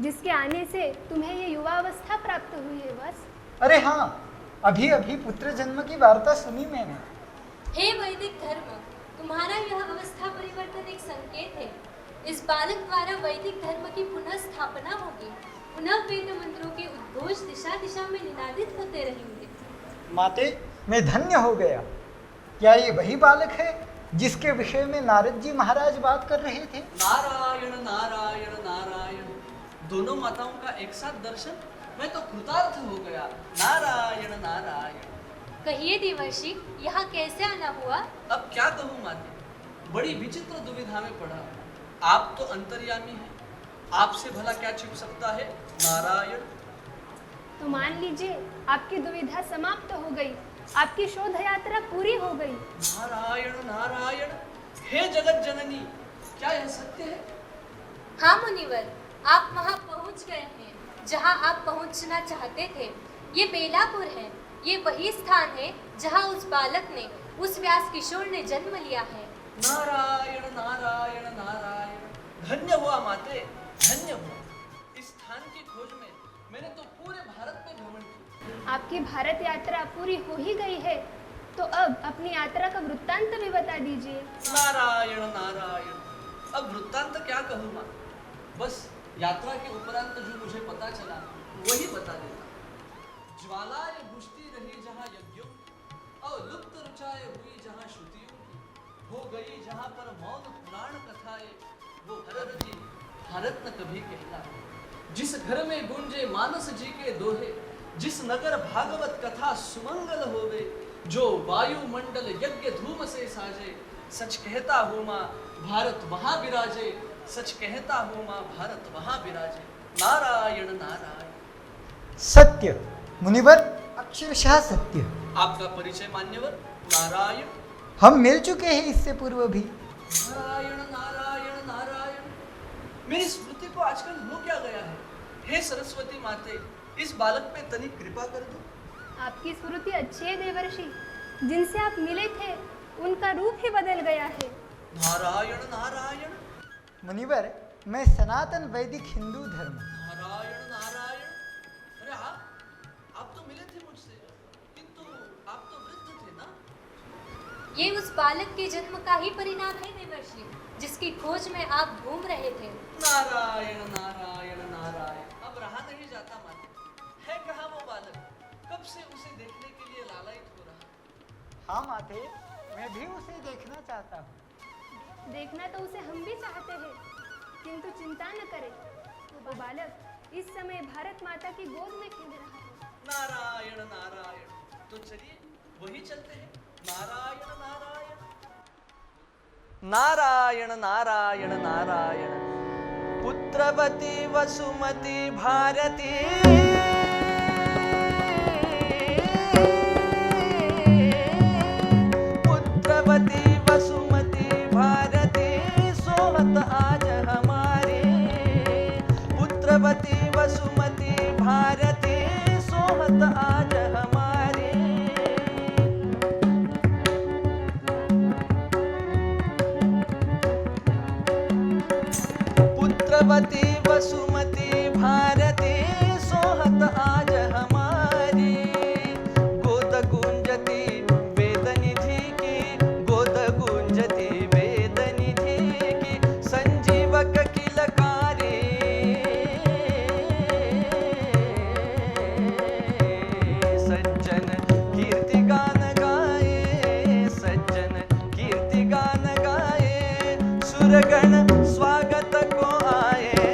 जिसके आने से तुम्हें ये युवावस्था प्राप्त हुई है वत्स। अरे हाँ, अभी अभी पुत्र जन्म की वार्ता सुनी मैंने। हे वैदिक धर्म, तुम्हारा यह अवस्था परिवर्तन एक संकेत है। इस बालक द्वारा वैदिक धर्म की पुनः स्थापना होगी। पुनः वेद मंत्रों के उद्घोष दिशा दिशा में निनादित होते रहेंगे। माते, मैं धन्य हो गया। क्या ये वही बालक है जिसके विषय में नारद जी महाराज बात कर रहे थे? नारायण नारायण नारायण, दोनों माताओं का एक साथ दर्शन, मैं तो कृतार्थ हो गया। नारायण नारायण। कहिए देवर्षि, यहाँ कैसे आना हुआ? अब क्या कहूँ माते, बड़ी विचित्र दुविधा में पड़ा। आप तो अंतर्यामी हैं, आपसे भला क्या छिप सकता है? नारायण। तो मान लीजिए आपकी दुविधा समाप्त हो गई, आपकी शोध यात्रा पूरी हो गई। नारायण नारायण। हे जगत जननी, क्या यह सत्य है? हाँ मुनिवर, आप वहाँ पहुँच गए हैं जहाँ आप पहुँचना चाहते थे। ये बेलापुर है, ये वही स्थान है जहाँ उस बालक ने, उस व्यास किशोर ने जन्म लिया है। नारायण नारायण नारायण। धन्य हुआ माते, धन्य हुआ। इस स्थान की खोज में मैंने तो पूरे भारत में भ्रमण किया। आपकी भारत यात्रा पूरी हो ही गई है, तो अब अपनी यात्रा का वृत्तांत भी बता दीजिए। नारायण नारायण। अब वृत्तांत क्या कहूँ माँ, बस यात्रा के उपरांत जो मुझे पता चला वही बता देता। ज्वालाएं बुझती रही जहाँ यज्ञों की, और लुप्त रुचाएं हुई जहाँ श्रुतियों की, हो गई जहाँ पर मौन पुराण कथाएं, वो हरर जी भारत न कभी कहला। जिस घर में गुंजे मानस जी के दोहे, जिस नगर भागवत कथा सुमंगल होवे, जो वायुमंडल यज्ञ धूम से साजे, सच कहता हूँ माँ भारत वहाँ विराजे, सच कहता हूँ माँ भारत वहाँ विराजे। नारायण नारायण। सत्य मुनिवर, अक्षरशः सत्य। आपका परिचय मान्यवर? नारायण। हम मिल चुके हैं इससे पूर्व भी। नारायण नारायण नारायण। मेरी स्मृति को आजकल हो क्या गया है? हे सरस्वती माते, इस बालक पे तनिक कृपा कर दो। आपकी स्मृति अच्छी है देवर्षि, जिनसे आप मिले थे उनका रूप ही बदल गया है। नारायण नारायण। मुनिवर, मैं सनातन वैदिक हिंदू धर्म। नारायण नारायण। अरे हाँ, आप तो मिले थे मुझसे, किंतु आप तो वृद्ध थे ना? ये उस बालक के जन्म का ही परिणाम है देवर्षि। जिसकी खोज में आप घूम रहे थे। नारायण नारायण नारायण। अब रहा नहीं जाता माते। है कहाँ वो बालक? कब से उसे देखने के लिए लालायित हो रहा। हाँ माते, मैं भी उसे देखना चाहता हूँ। देखना तो उसे हम भी चाहते हैं, किंतु चिंता न करें, वो बालक इस समय भारत माता की गोद में खेल रहा है। नारायण नारायण। तो चलिए वही चलते हैं। नारायण नारायण नारायण नारायण नारायण। पुत्रवती वसुमती भारती पुत्रवती वसुमती भारती सोहत आज हमारी। पुत्रवती वसुमती भारती सोहत आज हमारी। पुत्रवती वसुमती भारती सोहत आज हमारी। गोद गुंजती वेद निधि की, गोद गुंजती वेद निधि की, संजीवक किलकारी। सज्जन कीर्ति गान गाए, सज्जन कीर्ति गान गाए, सुरगण स्वागत को आए।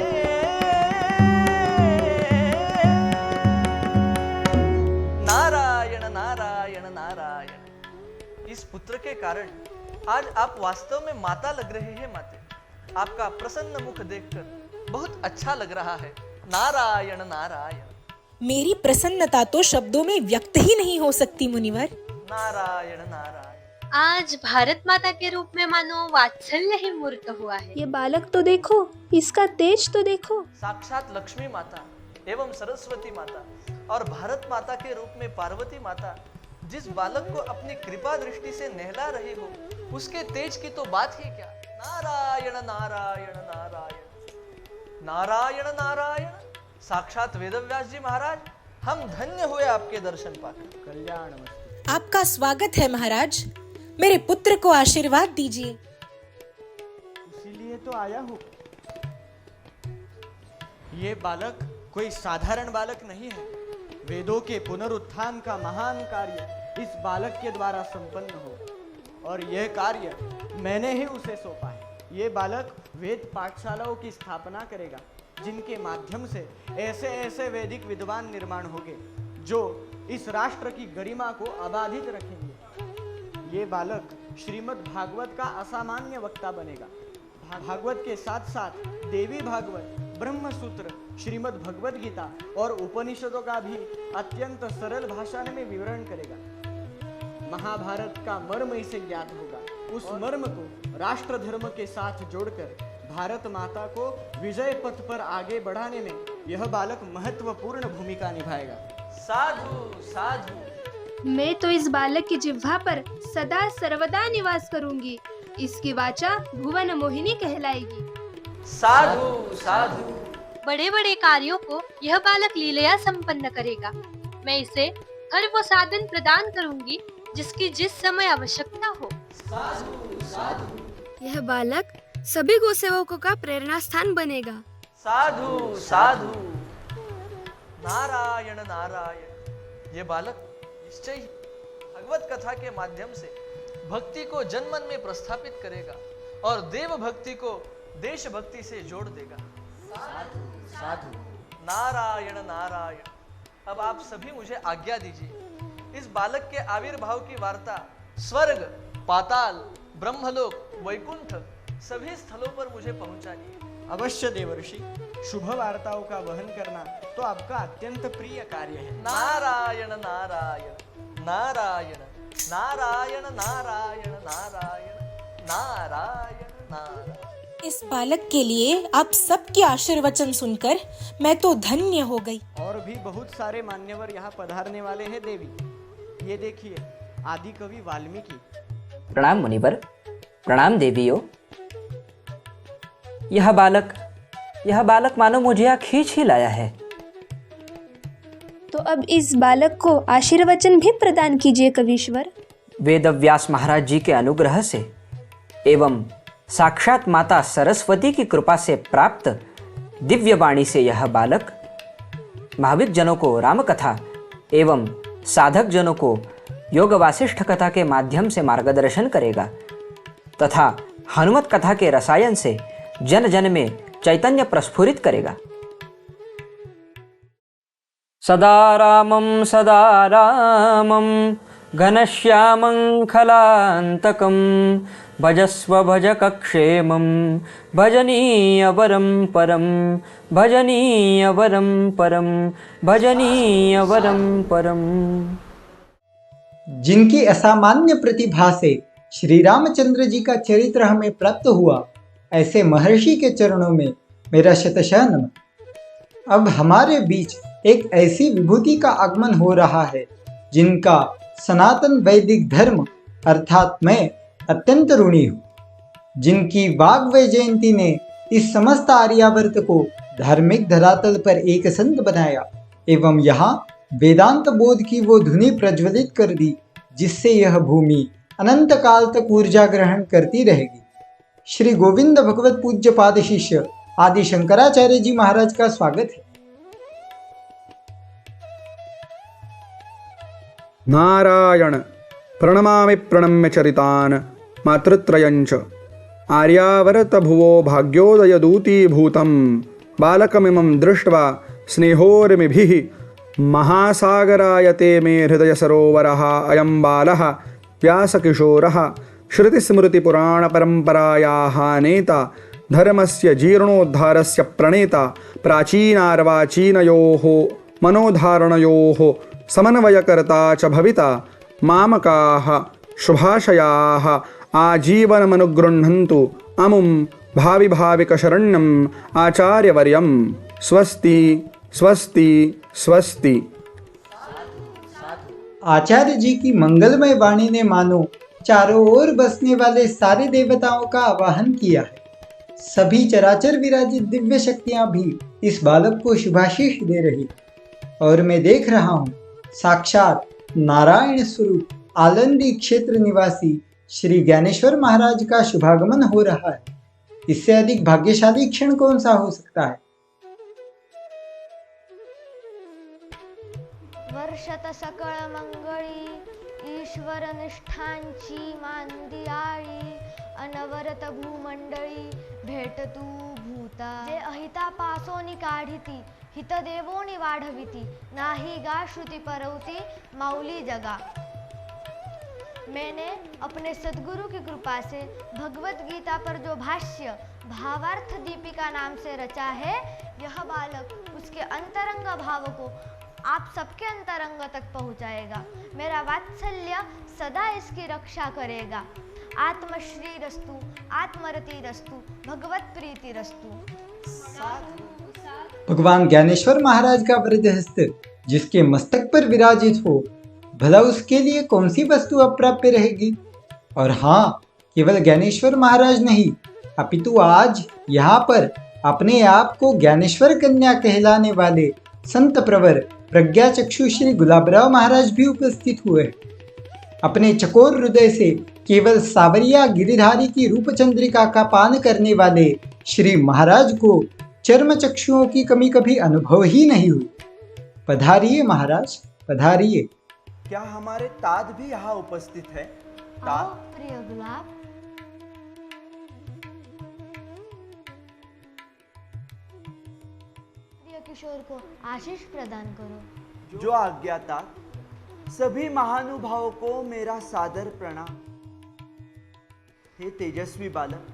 नारायण नारायण नारायण। इस पुत्र के कारण आज आप वास्तव में माता लग रहे हैं माते। आपका प्रसन्न मुख देखकर बहुत अच्छा लग रहा है। नारायण नारायण। मेरी प्रसन्नता तो शब्दों में व्यक्त ही नहीं हो सकती मुनिवर। नारायण नारायण। आज भारत माता के रूप में मानो वात्सल्य ही मूर्त हुआ है। ये बालक तो देखो, इसका तेज तो देखो। साक्षात लक्ष्मी माता एवं सरस्वती माता और भारत माता के रूप में पार्वती माता जिस बालक को अपनी कृपा दृष्टि से नहला रही हो, उसके तेज की तो बात ही क्या। नारायण नारायण नारायण नारायण नारायण। साक्षात वेदव्यास जी महाराज, हम धन्य हुए आपके दर्शन पाकर। कल्याण मस्तु। आपका स्वागत है महाराज। मेरे पुत्र को आशीर्वाद दीजिए। इसीलिए तो आया हूँ। ये बालक कोई साधारण बालक नहीं है। वेदों के पुनरुत्थान का महान कार्य इस बालक के द्वारा संपन्न हो, और यह कार्य मैंने ही उसे सौंपा है। ये बालक वेद पाठशालाओं की स्थापना करेगा, जिनके माध्यम से ऐसे ऐसे वैदिक विद्वान निर्माण होंगे जो इस राष्ट्र की गरिमा को अबाधित रखेंगे। ये बालक श्रीमद् भागवत का असामान्य वक्ता बनेगा। भागवत के साथ साथ देवी भागवत, ब्रह्म सूत्र, श्रीमद् भगवद गीता और उपनिषदों का भी अत्यंत सरल भाषा में विवरण करेगा। महाभारत का मर्म इसे ज्ञात होगा। उस मर्म को राष्ट्र धर्म के साथ जोड़कर भारत माता को विजय पथ पर आगे बढ़ाने में यह बालक महत्वपूर्ण भूमिका निभाएगा। साधु साधु। मैं तो इस बालक की जिह्वा पर सदा सर्वदा निवास करूंगी। इसकी वाचा भुवन मोहिनी कहलाएगी। साधु साधु। बड़े बड़े कार्यों को यह बालक लीलया संपन्न करेगा। मैं इसे हर वो साधन प्रदान करूंगी जिसकी जिस समय आवश्यकता हो। साधु साधु। यह बालक सभी गोसेवकों का प्रेरणा स्थान बनेगा। साधु साधु। नारायण नारायण। ये बालक निश्चय ही भगवत कथा के माध्यम से भक्ति को जनमन में प्रस्थापित करेगा और देव भक्ति को देश भक्ति से जोड़ देगा। साधु साधु। नारायण नारायण। अब आप सभी मुझे आज्ञा दीजिए, इस बालक के आविर्भाव की वार्ता स्वर्ग, पाताल, ब्रह्मलोक, वैकुंठ सभी स्थलों पर मुझे पहुंचानी है। अवश्य देवर्षि, शुभ वार्ताओं का वहन करना तो आपका अत्यंत प्रिय कार्य है। नारायण नारायण नारायण नारायण नारायण नारायण नारायण नारायण। इस बालक के लिए आप सबके आशीर्वचन सुनकर मैं तो धन्य हो गई। और भी बहुत सारे मान्यवर यहाँ पधारने वाले हैं देवी। ये देखिए, आदि कवि वाल्मीकि। प्रणाम मुनिवर, प्रणाम देवियों। यह बालक मानो मुझे यहाँ खींच ही लाया है। तो अब इस बालक को आशीर्वचन भी प्रदान कीजिए कवीश्वर। वेदव्यास महाराज जी के अनुग्रह से एवं साक्षात माता सरस्वती की कृपा से प्राप्त दिव्य वाणी से यह बालक भाविक जनों को राम कथा एवं साधक जनों को योग वासिष्ठ कथा के माध्यम से मार्गदर्शन करेगा तथा हनुमत कथा के रसायन से जन जन में चैतन्य प्रस्फुरित करेगा। सदा रामं घनश्यामं खलान्तकं भजस्व भजकक्षेमं भजनीयवरं परम। जिनकी असामान्य प्रतिभा से श्री रामचंद्र जी का चरित्र हमें प्राप्त हुआ, ऐसे महर्षि के चरणों में मेरा शतशः नमन। अब हमारे बीच एक ऐसी विभूति का आगमन हो रहा है जिनका सनातन वैदिक धर्म अर्थात मैं अत्यंत ऋणी हूँ, जिनकी वाग्वय जयंती ने इस समस्त आर्यावर्त को धार्मिक धरातल पर एक संत बनाया एवं यहाँ वेदांत बोध की वो धुनी प्रज्वलित कर दी जिससे यह भूमि अनंत काल तक ऊर्जा ग्रहण करती रहेगी। श्री गोविंद भगवत पूज्य पाद शिष्य आदि शंकराचार्य जी महाराज का स्वागत है। नारायण प्रणमामि प्रणम्य चरितान् मातृत्रयञ्च आर्यावर्त भुवो भाग्योदयदूतीभूतं बालकमिमं दृष्ट्वा स्नेहोर्मिभिः महासागरायते मे हृदय सरोवरः अयं बालः व्यासकिशोरः श्रुतिस्मृतिपुराणपरम्परायाः नेता धर्मस्य जीर्णोद्धारस्य प्रणेता प्राचीनार्वाचीनयोः मनोधारणयोः समन्वयकर्ता च भविता मामकाः शुभाशयाः आजीवनमनुगृह्णन्तु अमुं भाविभाविकशरण्यम् आचार्यवर्यम्। स्वस्ति स्वस्ति स्वस्ति। आचार्य जी की मंगलमय वाणी ने मानो चारों ओर बसने वाले सारे देवताओं का आवाहन किया है। सभी चराचर विराजित दिव्य शक्तियां भी इस बालक को शुभाशीष दे रही, और मैं देख रहा हूँ साक्षात नारायण स्वरूप आलंदी क्षेत्र निवासी श्री ज्ञानेश्वर महाराज का शुभागमन हो रहा है। इससे अधिक भाग्यशाली क्षण कौन सा हो सकता है। वर्षत सकळ मंगळी ईश्वर निष्ठांची मांदियाळी अनवरत भूमंडळी भेटतू भूता जे अहिता पासोनी काढिती हित देवोनी वाढविती नाही गा श्रुति परवती माऊली जगा। मैंने अपने सद्गुरु की कृपा से भगवत गीता पर जो भाष्य भावार्थ दीपिका नाम से रचा है, यह बालक उसके अंतरंग भाव को आप सबके अंतरंग तक पहुंचाएगा। मेरा वात्सल्य सदा इसकी रक्षा करेगा। आत्मश्री रस्तु, आत्मरति रस्तु, भगवत प्रीति रस्तु। भगवान ज्ञानेश्वर महाराज का वृद्ध हस्त जिसके मस्तक पर विराजित हो, भला उसके लिए कौन सी वस्तु अप्राप्य रहेगी। और हाँ, केवल ज्ञानेश्वर महाराज नहीं, अपितु आज यहाँ पर अपने आप को ज्ञानेश्वर कन्या कहलाने वाले संत प्रवर प्रज्ञा चक्षु श्री गुलाबराव महाराज भी उपस्थित हुए। अपने चकोर हृदय से केवल सावरिया गिरिधारी की रूपचंद्रिका का पान करने वाले श्री महाराज को चर्म चक्षुओं की कमी कभी अनुभव ही नहीं हुई। पधारिए महाराज, पधारिए। क्या हमारे ताज भी यहाँ उपस्थित है? आओ प्रिय गुलाब। प्रिय किशोर को आशीष प्रदान करो। जो आज्ञाता सभी महानुभावों को मेरा सादर प्रणाम। हे तेजस्वी बालक,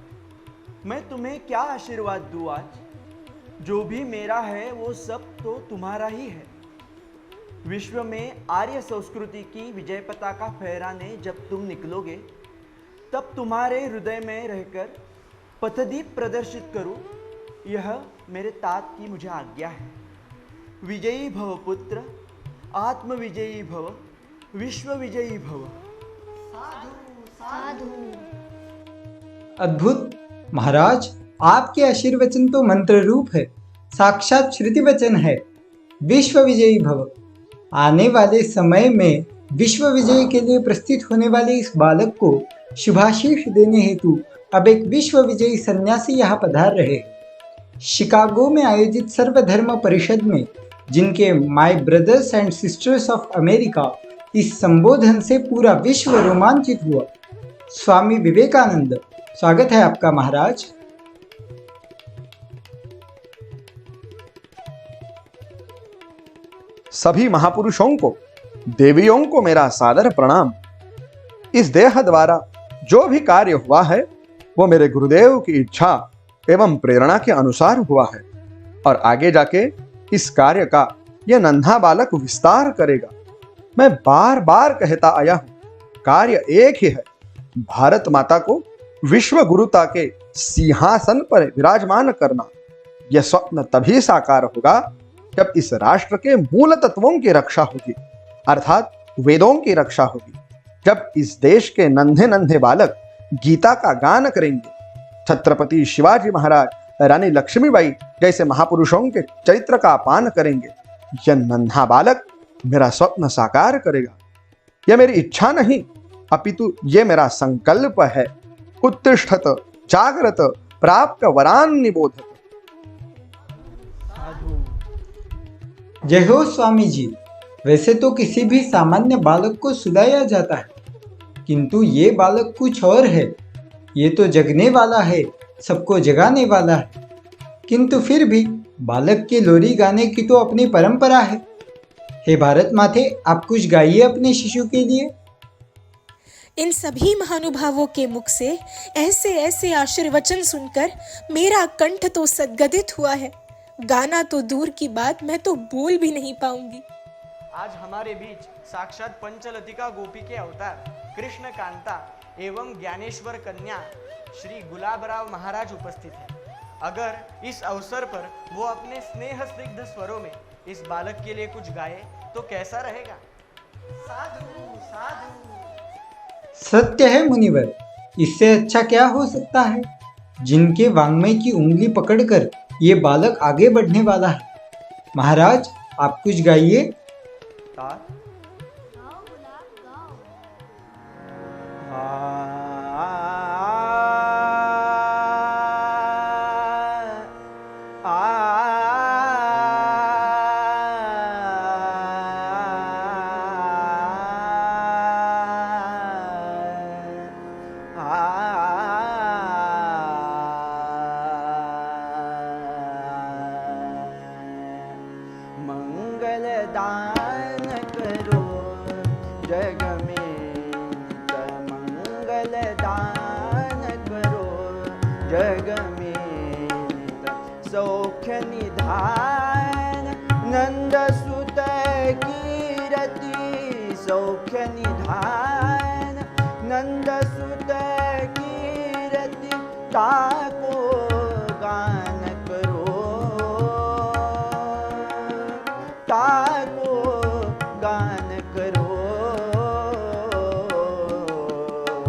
मैं तुम्हें क्या आशीर्वाद दूं आज? जो भी मेरा है वो सब तो तुम्हारा ही है। विश्व में आर्य संस्कृति की विजय पताका फहराने जब तुम निकलोगे, तब तुम्हारे हृदय में रहकर पथदीप प्रदर्शित करूं, यह मेरे तात की मुझे आज्ञा है। विजयी भव पुत्र, आत्म विजयी भव, विश्व विजयी भव। साधु। अद्भुत महाराज, आपके आशीर्वचन तो मंत्र रूप है, साक्षात श्रुति वचन है। विश्व विजयी भव। आने वाले समय में विश्व विजय के लिए प्रस्तुत होने वाले इस बालक को शुभाशीष देने हेतु अब एक विश्व विजयी सन्यासी यहाँ पधार रहे हैं। शिकागो में आयोजित सर्वधर्म परिषद में जिनके my brothers and sisters of America इस संबोधन से पूरा विश्व रोमांचित हुआ। स्वामी विवेकानंद, स्वागत है आपका महाराज। सभी महापुरुषों को, देवियों को मेरा सादर प्रणाम। इस देह द्वारा जो भी कार्य हुआ है वो मेरे गुरुदेव की इच्छा एवं प्रेरणा के अनुसार हुआ है और आगे जाके इस कार्य का यह नन्हा बालक विस्तार करेगा। मैं बार बार कहता आया हूं, कार्य एक ही है, भारत माता को विश्व गुरुता के सिंहासन पर विराजमान करना। यह स्वप्न तभी साकार होगा जब इस राष्ट्र के मूल तत्वों की रक्षा होगी, अर्थात वेदों की रक्षा होगी। जब इस देश के नन्हे नन्हे बालक गीता का गान करेंगे, छत्रपति शिवाजी महाराज, रानी लक्ष्मीबाई जैसे महापुरुषों के चरित्र का पान करेंगे, यह नन्हा बालक मेरा स्वप्न साकार करेगा। यह मेरी इच्छा नहीं, अपितु यह मेरा संकल्प है। उत्तिष्ठत जागृत प्राप्त वरान निबोधत। जय हो स्वामी जी। वैसे तो किसी भी सामान्य बालक को सुलाया जाता है, किंतु ये बालक कुछ और है। ये तो जगने वाला है, सबको जगाने वाला है। किंतु फिर भी बालक के लोरी गाने की तो अपनी परंपरा है। हे भारत माते, आप कुछ गाइए अपने शिशु के लिए। इन सभी महानुभावों के मुख से ऐसे ऐसे आशीर्वचन सुनकर मेरा कंठ तो सद्गदित हुआ है। गाना तो दूर की बात, मैं तो बोल भी नहीं पाऊंगी। आज हमारे बीच साक्षात पंचलतिका गोपी के अवतार कृष्ण कांता एवं ज्ञानेश्वर कन्या श्री गुलाबराव महाराज उपस्थित हैं। अगर इस अवसर पर वो अपने स्नेह स्निग्ध स्वरों में इस बालक के लिए कुछ गाए तो कैसा रहेगा? साधु साधु। सत्य है मुनिवर, इससे अच्छा क्या हो सकता है। जिनके वांग्मय की उंगली पकड़कर ये बालक आगे बढ़ने वाला है। महाराज, आप कुछ गाइए। दान करो जग में, मंगल दान करो जग में, सौख्य निधान नंद सुत कीरति, सौख्य निधान नंद सुत कीरति, ताको गान करो, ताको गान करो,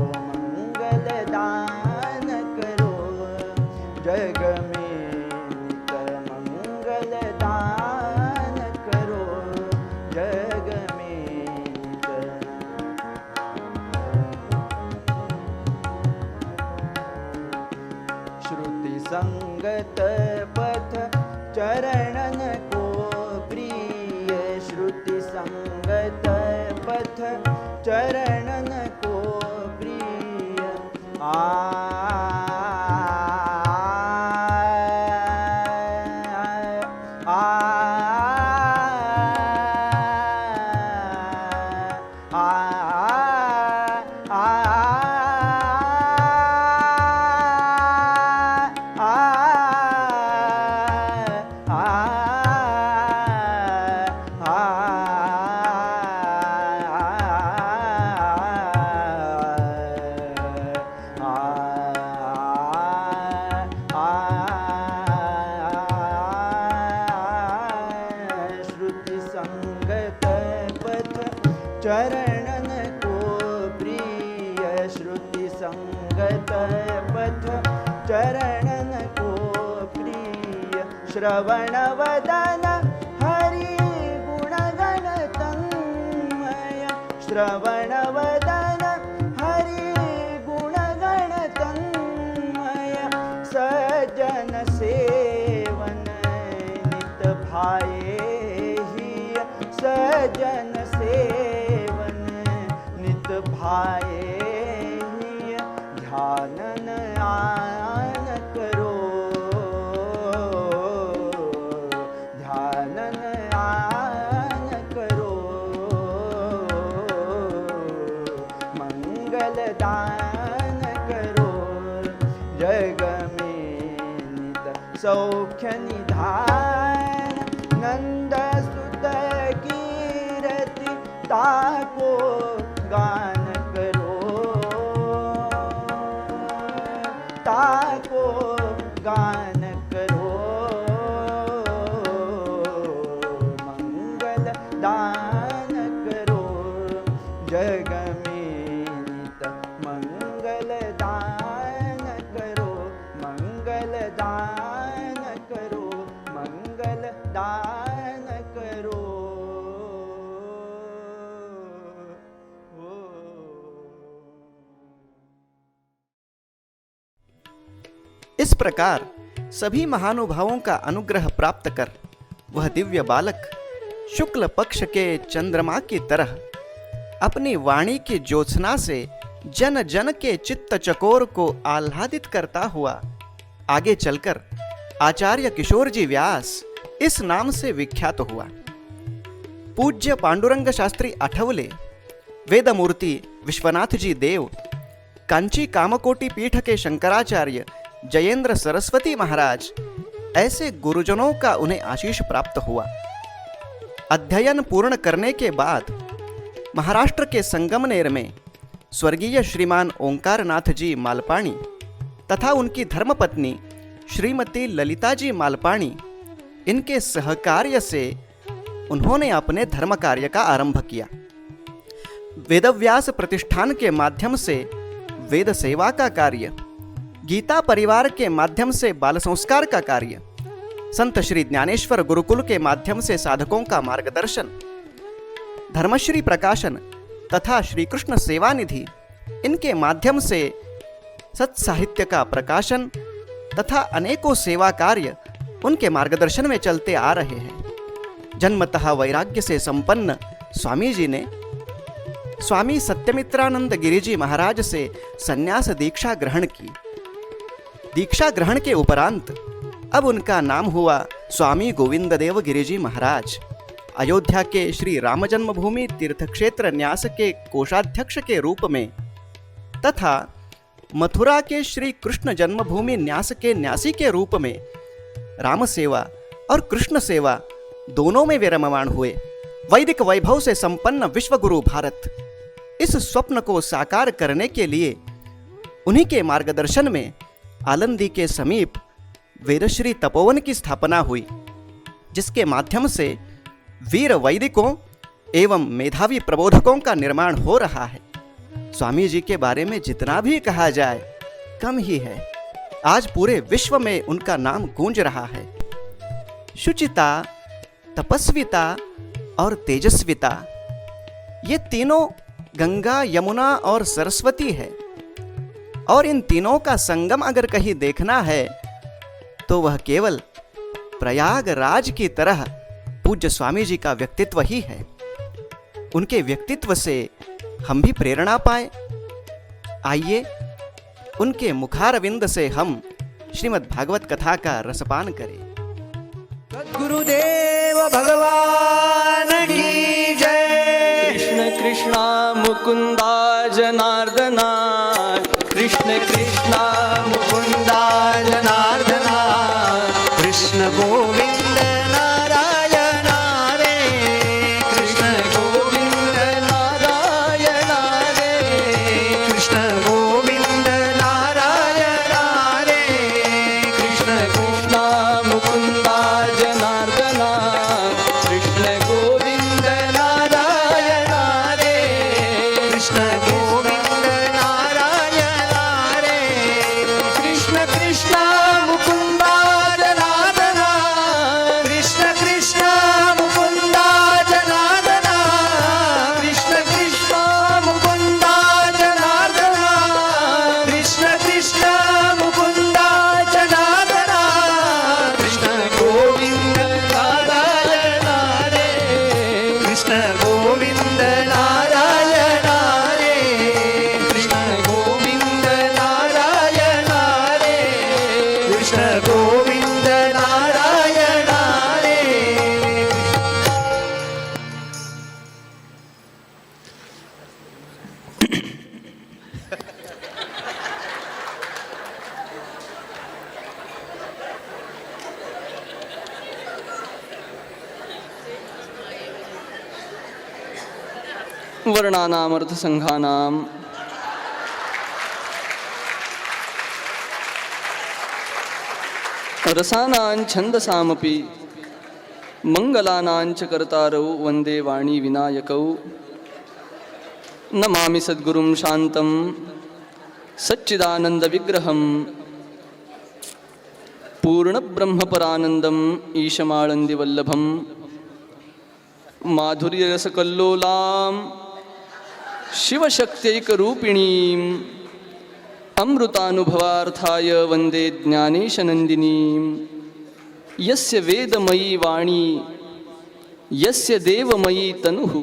मंगल दान करो जग में, मंगल दान करो जग में। श्रुति संगत पथ चरणन को प्रिय, श्रुति संगत पथ चरणन को प्रिय, श्रुति संगत पथ चरणन को प्रिय, श्रुति संगत पथ चरणन को प्रिय, श्रवण वदन हरि गुणगण तन्मय, श्रवण वदन हरि गुणगण तन्मय, ध्यान आन करो, ध्यान आन करो, मंगल दान करो, जग में नित सौख्य निधान, नंद सुत कीरति ताको गान करो, ताको गान करो, मंगल दान करो, जग में नित मंगल दान करो, मंगल दान करो, मंगल दान करो। इस प्रकार सभी महानुभावों का अनुग्रह प्राप्त कर वह दिव्य बालक शुक्ल पक्ष के चंद्रमा की तरह अपनी वाणी की ज्योत्सना से जन जन के चित्त चकोर को आह्लादित करता हुआ आगे चलकर आचार्य किशोर जी व्यास इस नाम से विख्यात हुआ। पूज्य पांडुरंग शास्त्री आठवले, वेदमूर्ति विश्वनाथ जी देव, कांची कामकोटि पीठ के शंकराचार्य जयेंद्र सरस्वती महाराज, ऐसे गुरुजनों का उन्हें आशीष प्राप्त हुआ। अध्ययन पूर्ण करने के बाद महाराष्ट्र के संगमनेर में स्वर्गीय श्रीमान ओंकारनाथ जी मालपाणी तथा उनकी धर्मपत्नी श्रीमती ललिता जी मालपाणी, इनके सहकार्य से उन्होंने अपने धर्म कार्य का आरंभ किया। वेदव्यास प्रतिष्ठान के माध्यम से वेद सेवा का कार्य, गीता परिवार के माध्यम से बाल संस्कार का कार्य, संत श्री ज्ञानेश्वर गुरुकुल के माध्यम से साधकों का मार्गदर्शन, धर्मश्री प्रकाशन तथा श्री कृष्ण सेवा निधि, इनके माध्यम से सत्साहित्य का प्रकाशन तथा अनेकों सेवा कार्य उनके मार्गदर्शन में चलते आ रहे हैं। जन्मतः वैराग्य से संपन्न स्वामी जी ने स्वामी सत्यमित्रानंद गिरिजी महाराज से संन्यास दीक्षा ग्रहण की। दीक्षा ग्रहण के उपरांत अब उनका नाम हुआ स्वामी गोविंद देव गिरिजी महाराज। अयोध्या के श्री राम जन्मभूमि तीर्थ क्षेत्र न्यास के कोषाध्यक्ष के रूप में तथा मथुरा के श्री कृष्ण जन्मभूमि न्यास के न्यासी के रूप में राम सेवा और कृष्ण सेवा दोनों में विराजमान हुए। वैदिक वैभव से संपन्न विश्वगुरु भारत, इस स्वप्न को साकार करने के लिए उन्हीं के मार्गदर्शन में आलंदी के समीप वेदश्री तपोवन की स्थापना हुई, जिसके माध्यम से वीर वैदिकों एवं मेधावी प्रबोधकों का निर्माण हो रहा है। स्वामी जी के बारे में जितना भी कहा जाए कम ही है। आज पूरे विश्व में उनका नाम गूंज रहा है। शुचिता, तपस्विता और तेजस्विता, ये तीनों गंगा, यमुना और सरस्वती है, और इन तीनों का संगम अगर कहीं देखना है तो वह केवल प्रयागराज की तरह पूज्य स्वामी जी का व्यक्तित्व ही है। उनके व्यक्तित्व से हम भी प्रेरणा पाए। आइए उनके मुखारविंद से हम श्रीमद् भागवत कथा का रसपान करें। गुरुदेव भगवान की जय। कृष्ण कृष्णा मुकुंदा जनार्दना, कृष्ण कृष्णा मुकुंदा जनार्दना, कृष्ण गोविंद नारायण रे, कृष्ण गोविंद नारायण रे, कृष्ण गोविंद नारायण रे, कृष्ण कृष्णा मुकुंदा जनार्दना, कृष्ण गोविंद नारायण रे, कृष्ण गोविंद नारायण रे, कृष्ण कृष्णा मुकुंदा जनार्दना, वर्णानामर्थसङ्घानां रसानां छन्दसामपि मङ्गलानां च कर्तारौ वन्दे वाणी विनायकौ नमामि सद्गुरुं शान्तं सच्चिदानन्दविग्रहं पूर्णब्रह्मपरानन्दम् ईशमानन्दिवल्लभं माधुर्यरसकल्लोलां शिवशक्त्यैकरूपिणीम् अमृतानुभवार्थाय वन्दे ज्ञानेशनन्दिनीं यस्य वेदमयी वाणी यस्य देवमयी तनुः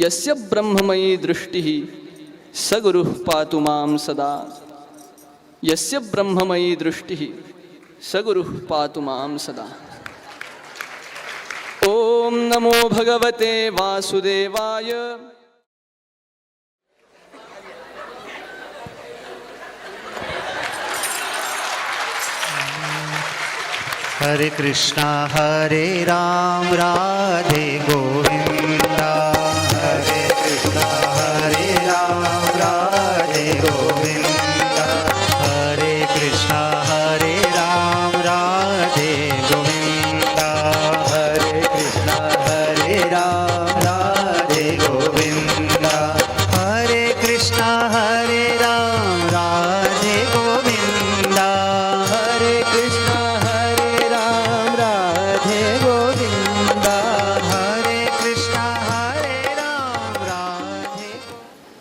यस्य ब्रह्ममयी दृष्टिः स गुरुः पातु मां सदा यस्य ब्रह्ममयी दृष्टिः स गुरुः पातु मां सदा। ॐ नमो भगवते वासुदेवाय। हरे कृष्णा हरे राम राधे गोविंदा हरे कृष्णा हरे राम राधे गोविंदा हरे कृष्णा हरे राम राधे गोविंदा हरे कृष्णा हरे राम राधे गोविंदा हरे कृष्णा हरे राम राधे गोविंदा हरे कृष्णा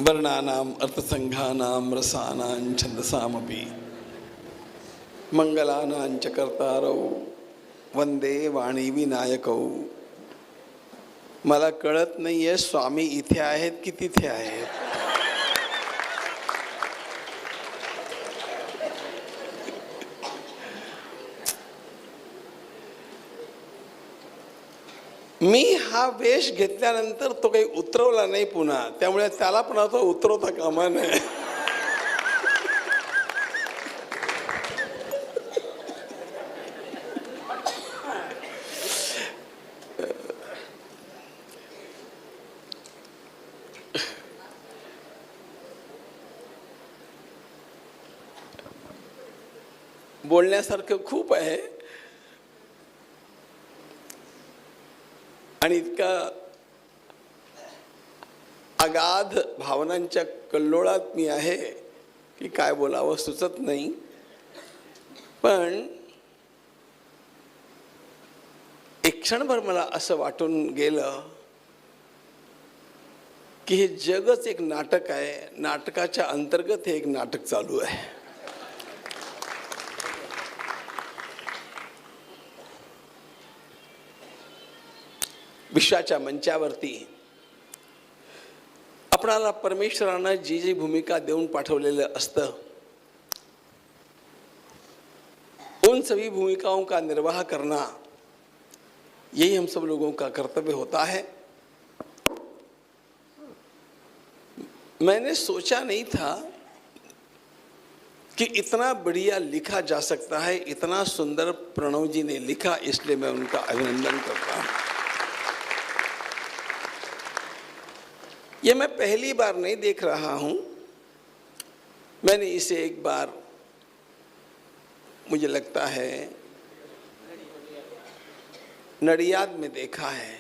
वर्णानाम अर्थसंघानाम रसानां छंदसामपि मंगलानां च कर्तारौ वंदे वाणी विनायकौ। मला कळत नाहीये स्वामी इथे आहेत की तिथे आहेत. मी हा वेश घेतल्यानंतर तो काही उतरवला नाही पुन्हा, त्यामुळे त्याला पण आता उतरवता कामा नये. बोलण्यासारखं खूप आहे आणि इतका अगाध भावनांच्या कल्लोळात मी आहे की काय बोलावं सुचत नाही. पण एक क्षणभर मला असं वाटून गेलं की हे जगच एक नाटक आहे, नाटकाच्या अंतर्गत हे एक नाटक चालू आहे. विश्वाच्या मंचावरती आपणाला परमेश्वरानं जी जी भूमिका देऊन पाठवलेलं असतं, उन सभी भूमिकाओं का निर्वाह करना यही हम सब लोगों का कर्तव्य होता है. मैंने सोचा नहीं था कि इतना बढ़िया लिखा जा सकता है, इतना सुंदर प्रणव जी ने लिखा, इसलिए मैं उनका अभिनंदन करता हूँ. ये मैं पहली बार नहीं देख रहा हूँ, मैंने इसे एक बार मुझे लगता है नडियाद में देखा है.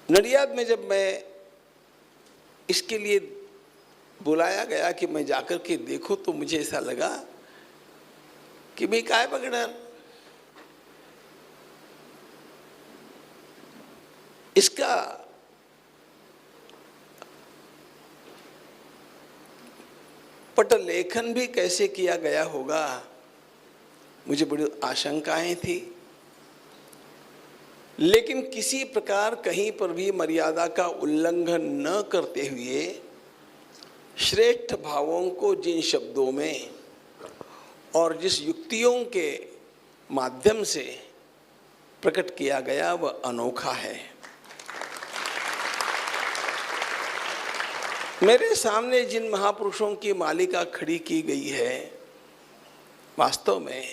नडियाद में जब मैं इसके लिए बुलाया गया कि मैं जाकर के देखूं, तो मुझे ऐसा लगा कि भाई काय बगड़र, इसका पटलेखन भी कैसे किया गया होगा, मुझे बड़ी आशंकाएं थी. लेकिन किसी प्रकार कहीं पर भी मर्यादा का उल्लंघन न करते हुए श्रेष्ठ भावों को जिन शब्दों में और जिस युक्तियों के माध्यम से प्रकट किया गया वह अनोखा है. मेरे सामने जिन महापुरुषों की मालिका खड़ी की गई है, वास्तव में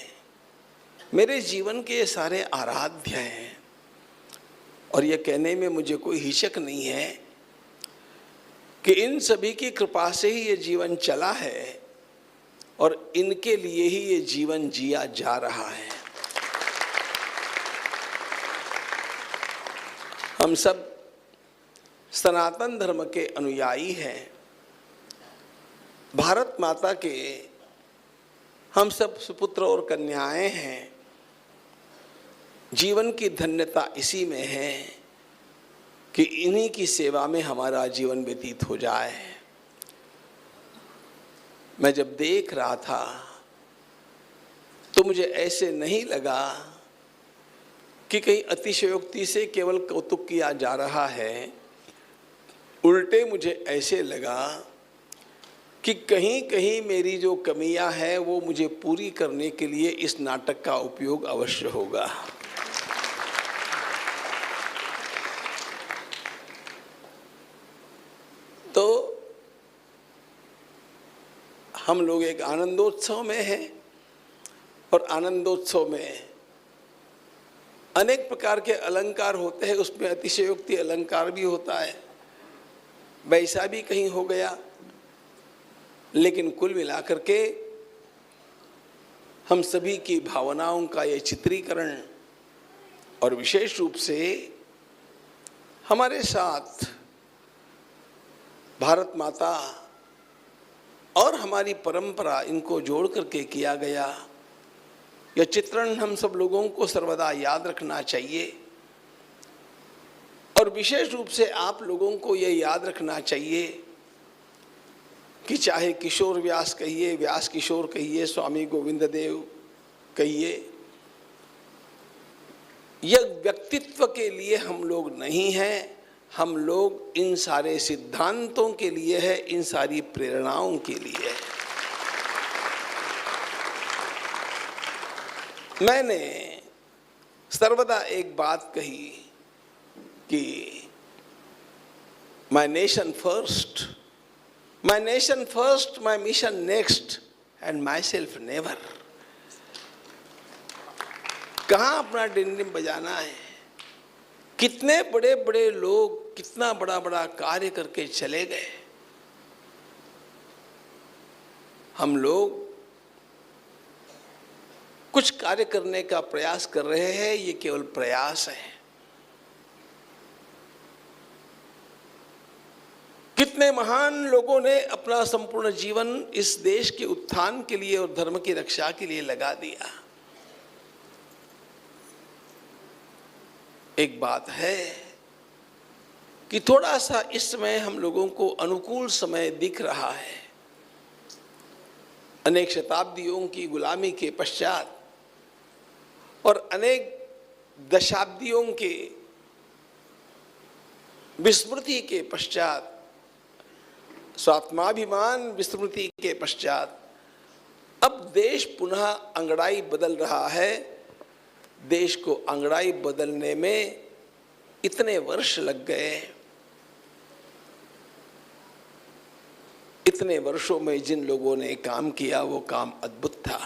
मेरे जीवन के सारे आराध्य हैं. और यह कहने में मुझे कोई हिचक नहीं है कि इन सभी की कृपा से ही ये जीवन चला है और इनके लिए ही ये जीवन जिया जा रहा है। हम सब सनातन धर्म के अनुयायी हैं, भारत माता के हम सब सुपुत्र और कन्याएं हैं। जीवन की धन्यता इसी में है कि इन्हीं की सेवा में हमारा जीवन व्यतीत हो जाए। मैं जब देख रहा था तो मुझे ऐसे नहीं लगा कि कहीं अतिशयोक्ति से केवल कौतुक किया जा रहा है, उल्टे मुझे ऐसे लगा कि कहीं कहीं मेरी जो कमियां हैं वो मुझे पूरी करने के लिए इस नाटक का उपयोग अवश्य होगा। तो हम लोग एक आनंदोत्सव में हैं और आनंदोत्सव में अनेक प्रकार के अलंकार होते हैं, उसमें अतिशयोक्ति अलंकार भी होता है, वैसा भी कहीं हो गया। लेकिन कुल मिलाकर के हम सभी की भावनाओं का ये चित्रीकरण और विशेष रूप से हमारे साथ भारत माता और हमारी परंपरा, इनको जोड़ करके किया गया यह चित्रण हम सब लोगों को सर्वदा याद रखना चाहिए। और विशेष रूप से आप लोगों को यह याद रखना चाहिए कि चाहे किशोर व्यास कहिए, व्यास किशोर कहिए, स्वामी गोविंद देव कहिए, यह व्यक्तित्व के लिए हम लोग नहीं हैं, हम लोग इन सारे सिद्धांतों के लिए है, इन सारी प्रेरणाओं के लिए है। मैंने सर्वदा एक बात कही कि my nation first, my nation first, my mission next and my self never. कहाँ अपना डिंडिम बजाना है, कितने बड़े बड़े लोग कितना बड़ा बड़ा कार्य करके चले गए। हम लोग कुछ कार्य करने का प्रयास कर रहे हैं, ये केवल प्रयास है। कितने महान लोगों ने अपना संपूर्ण जीवन इस देश के उत्थान के लिए और धर्म की रक्षा के लिए लगा दिया। एक बात है कि थोड़ा सा इस समय हम लोगों को अनुकूल समय दिख रहा है। अनेक शताब्दियों की गुलामी के पश्चात और अनेक दशाब्दियों के विस्मृति के पश्चात, स्वात्माभिमान विस्मृति के पश्चात अब देश पुनः अंगड़ाई बदल रहा है। देश को अंगड़ाई बदलने में इतने वर्ष लग गए, इतने वर्षों में जिन लोगों ने काम किया वो काम अद्भुत था।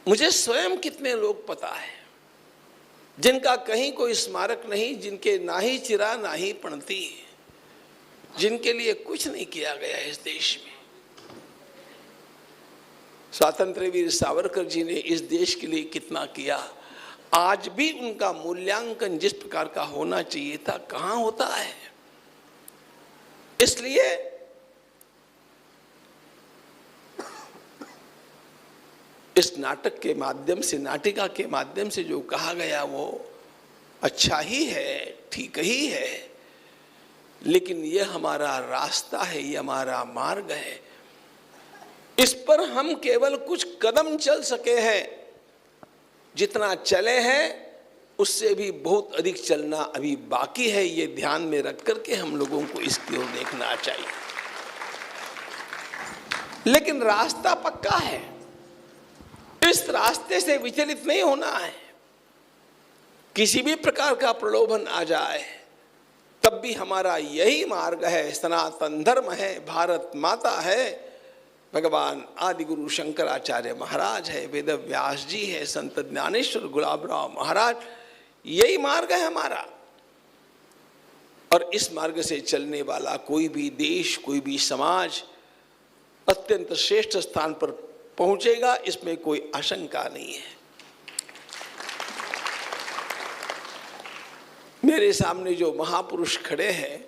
मुझे स्वयं कितने लोग पता है जिनका कहीं कोई स्मारक नहीं, जिनके ना ही चिरा ना ही पणती, जिनके लिए कुछ नहीं किया गया इस देश में। स्वातंत्र्य वीर सावरकर जी ने इस देश के लिए कितना किया, आज भी उनका मूल्यांकन जिस प्रकार का होना चाहिए था कहाँ होता है। इसलिए इस नाटक के माध्यम से, नाटिका के माध्यम से जो कहा गया वो अच्छा ही है, ठीक ही है, लेकिन ये हमारा रास्ता है, ये हमारा मार्ग है। इस पर हम केवल कुछ कदम चल सके हैं, जितना चले हैं उससे भी बहुत अधिक चलना अभी बाकी है। ये ध्यान में रख करके हम लोगों को इसकी ओर देखना चाहिए। लेकिन रास्ता पक्का है, इस रास्ते से विचलित नहीं होना है। किसी भी प्रकार का प्रलोभन आ जाए तब भी हमारा यही मार्ग है, सनातन धर्म है, भारत माता है, भगवान आदि गुरु शंकराचार्य महाराज है, वेद व्यास जी है, संत ज्ञानेश्वर गुलाबराव महाराज, यही मार्ग है हमारा। और इस मार्ग से चलने वाला कोई भी देश, कोई भी समाज अत्यंत श्रेष्ठ स्थान पर पहुंचेगा, इसमें कोई आशंका नहीं है। मेरे सामने जो महापुरुष खड़े हैं,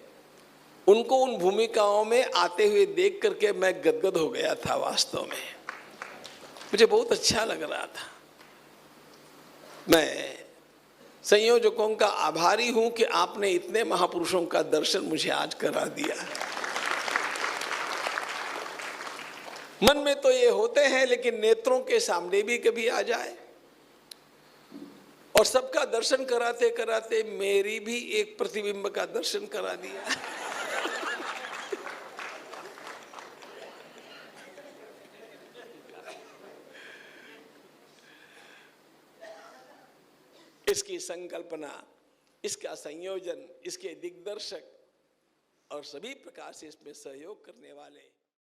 उनको उन भूमिकाओं में आते हुए देख करके मैं गदगद हो गया था। वास्तव में मुझे बहुत अच्छा लग रहा था। मैं संयोजकों का आभारी हूं कि आपने इतने महापुरुषों का दर्शन मुझे आज करा दिया। मन में तो ये होते हैं, लेकिन नेत्रों के सामने भी कभी आ जाए। और सबका दर्शन कराते कराते मेरी भी एक प्रतिबिंब का दर्शन करा दिया। इसकी संकल्पना, इसका संयोजन, इसके दिग्दर्शक और सभी प्रकार से इसमें सहयोग करने वाले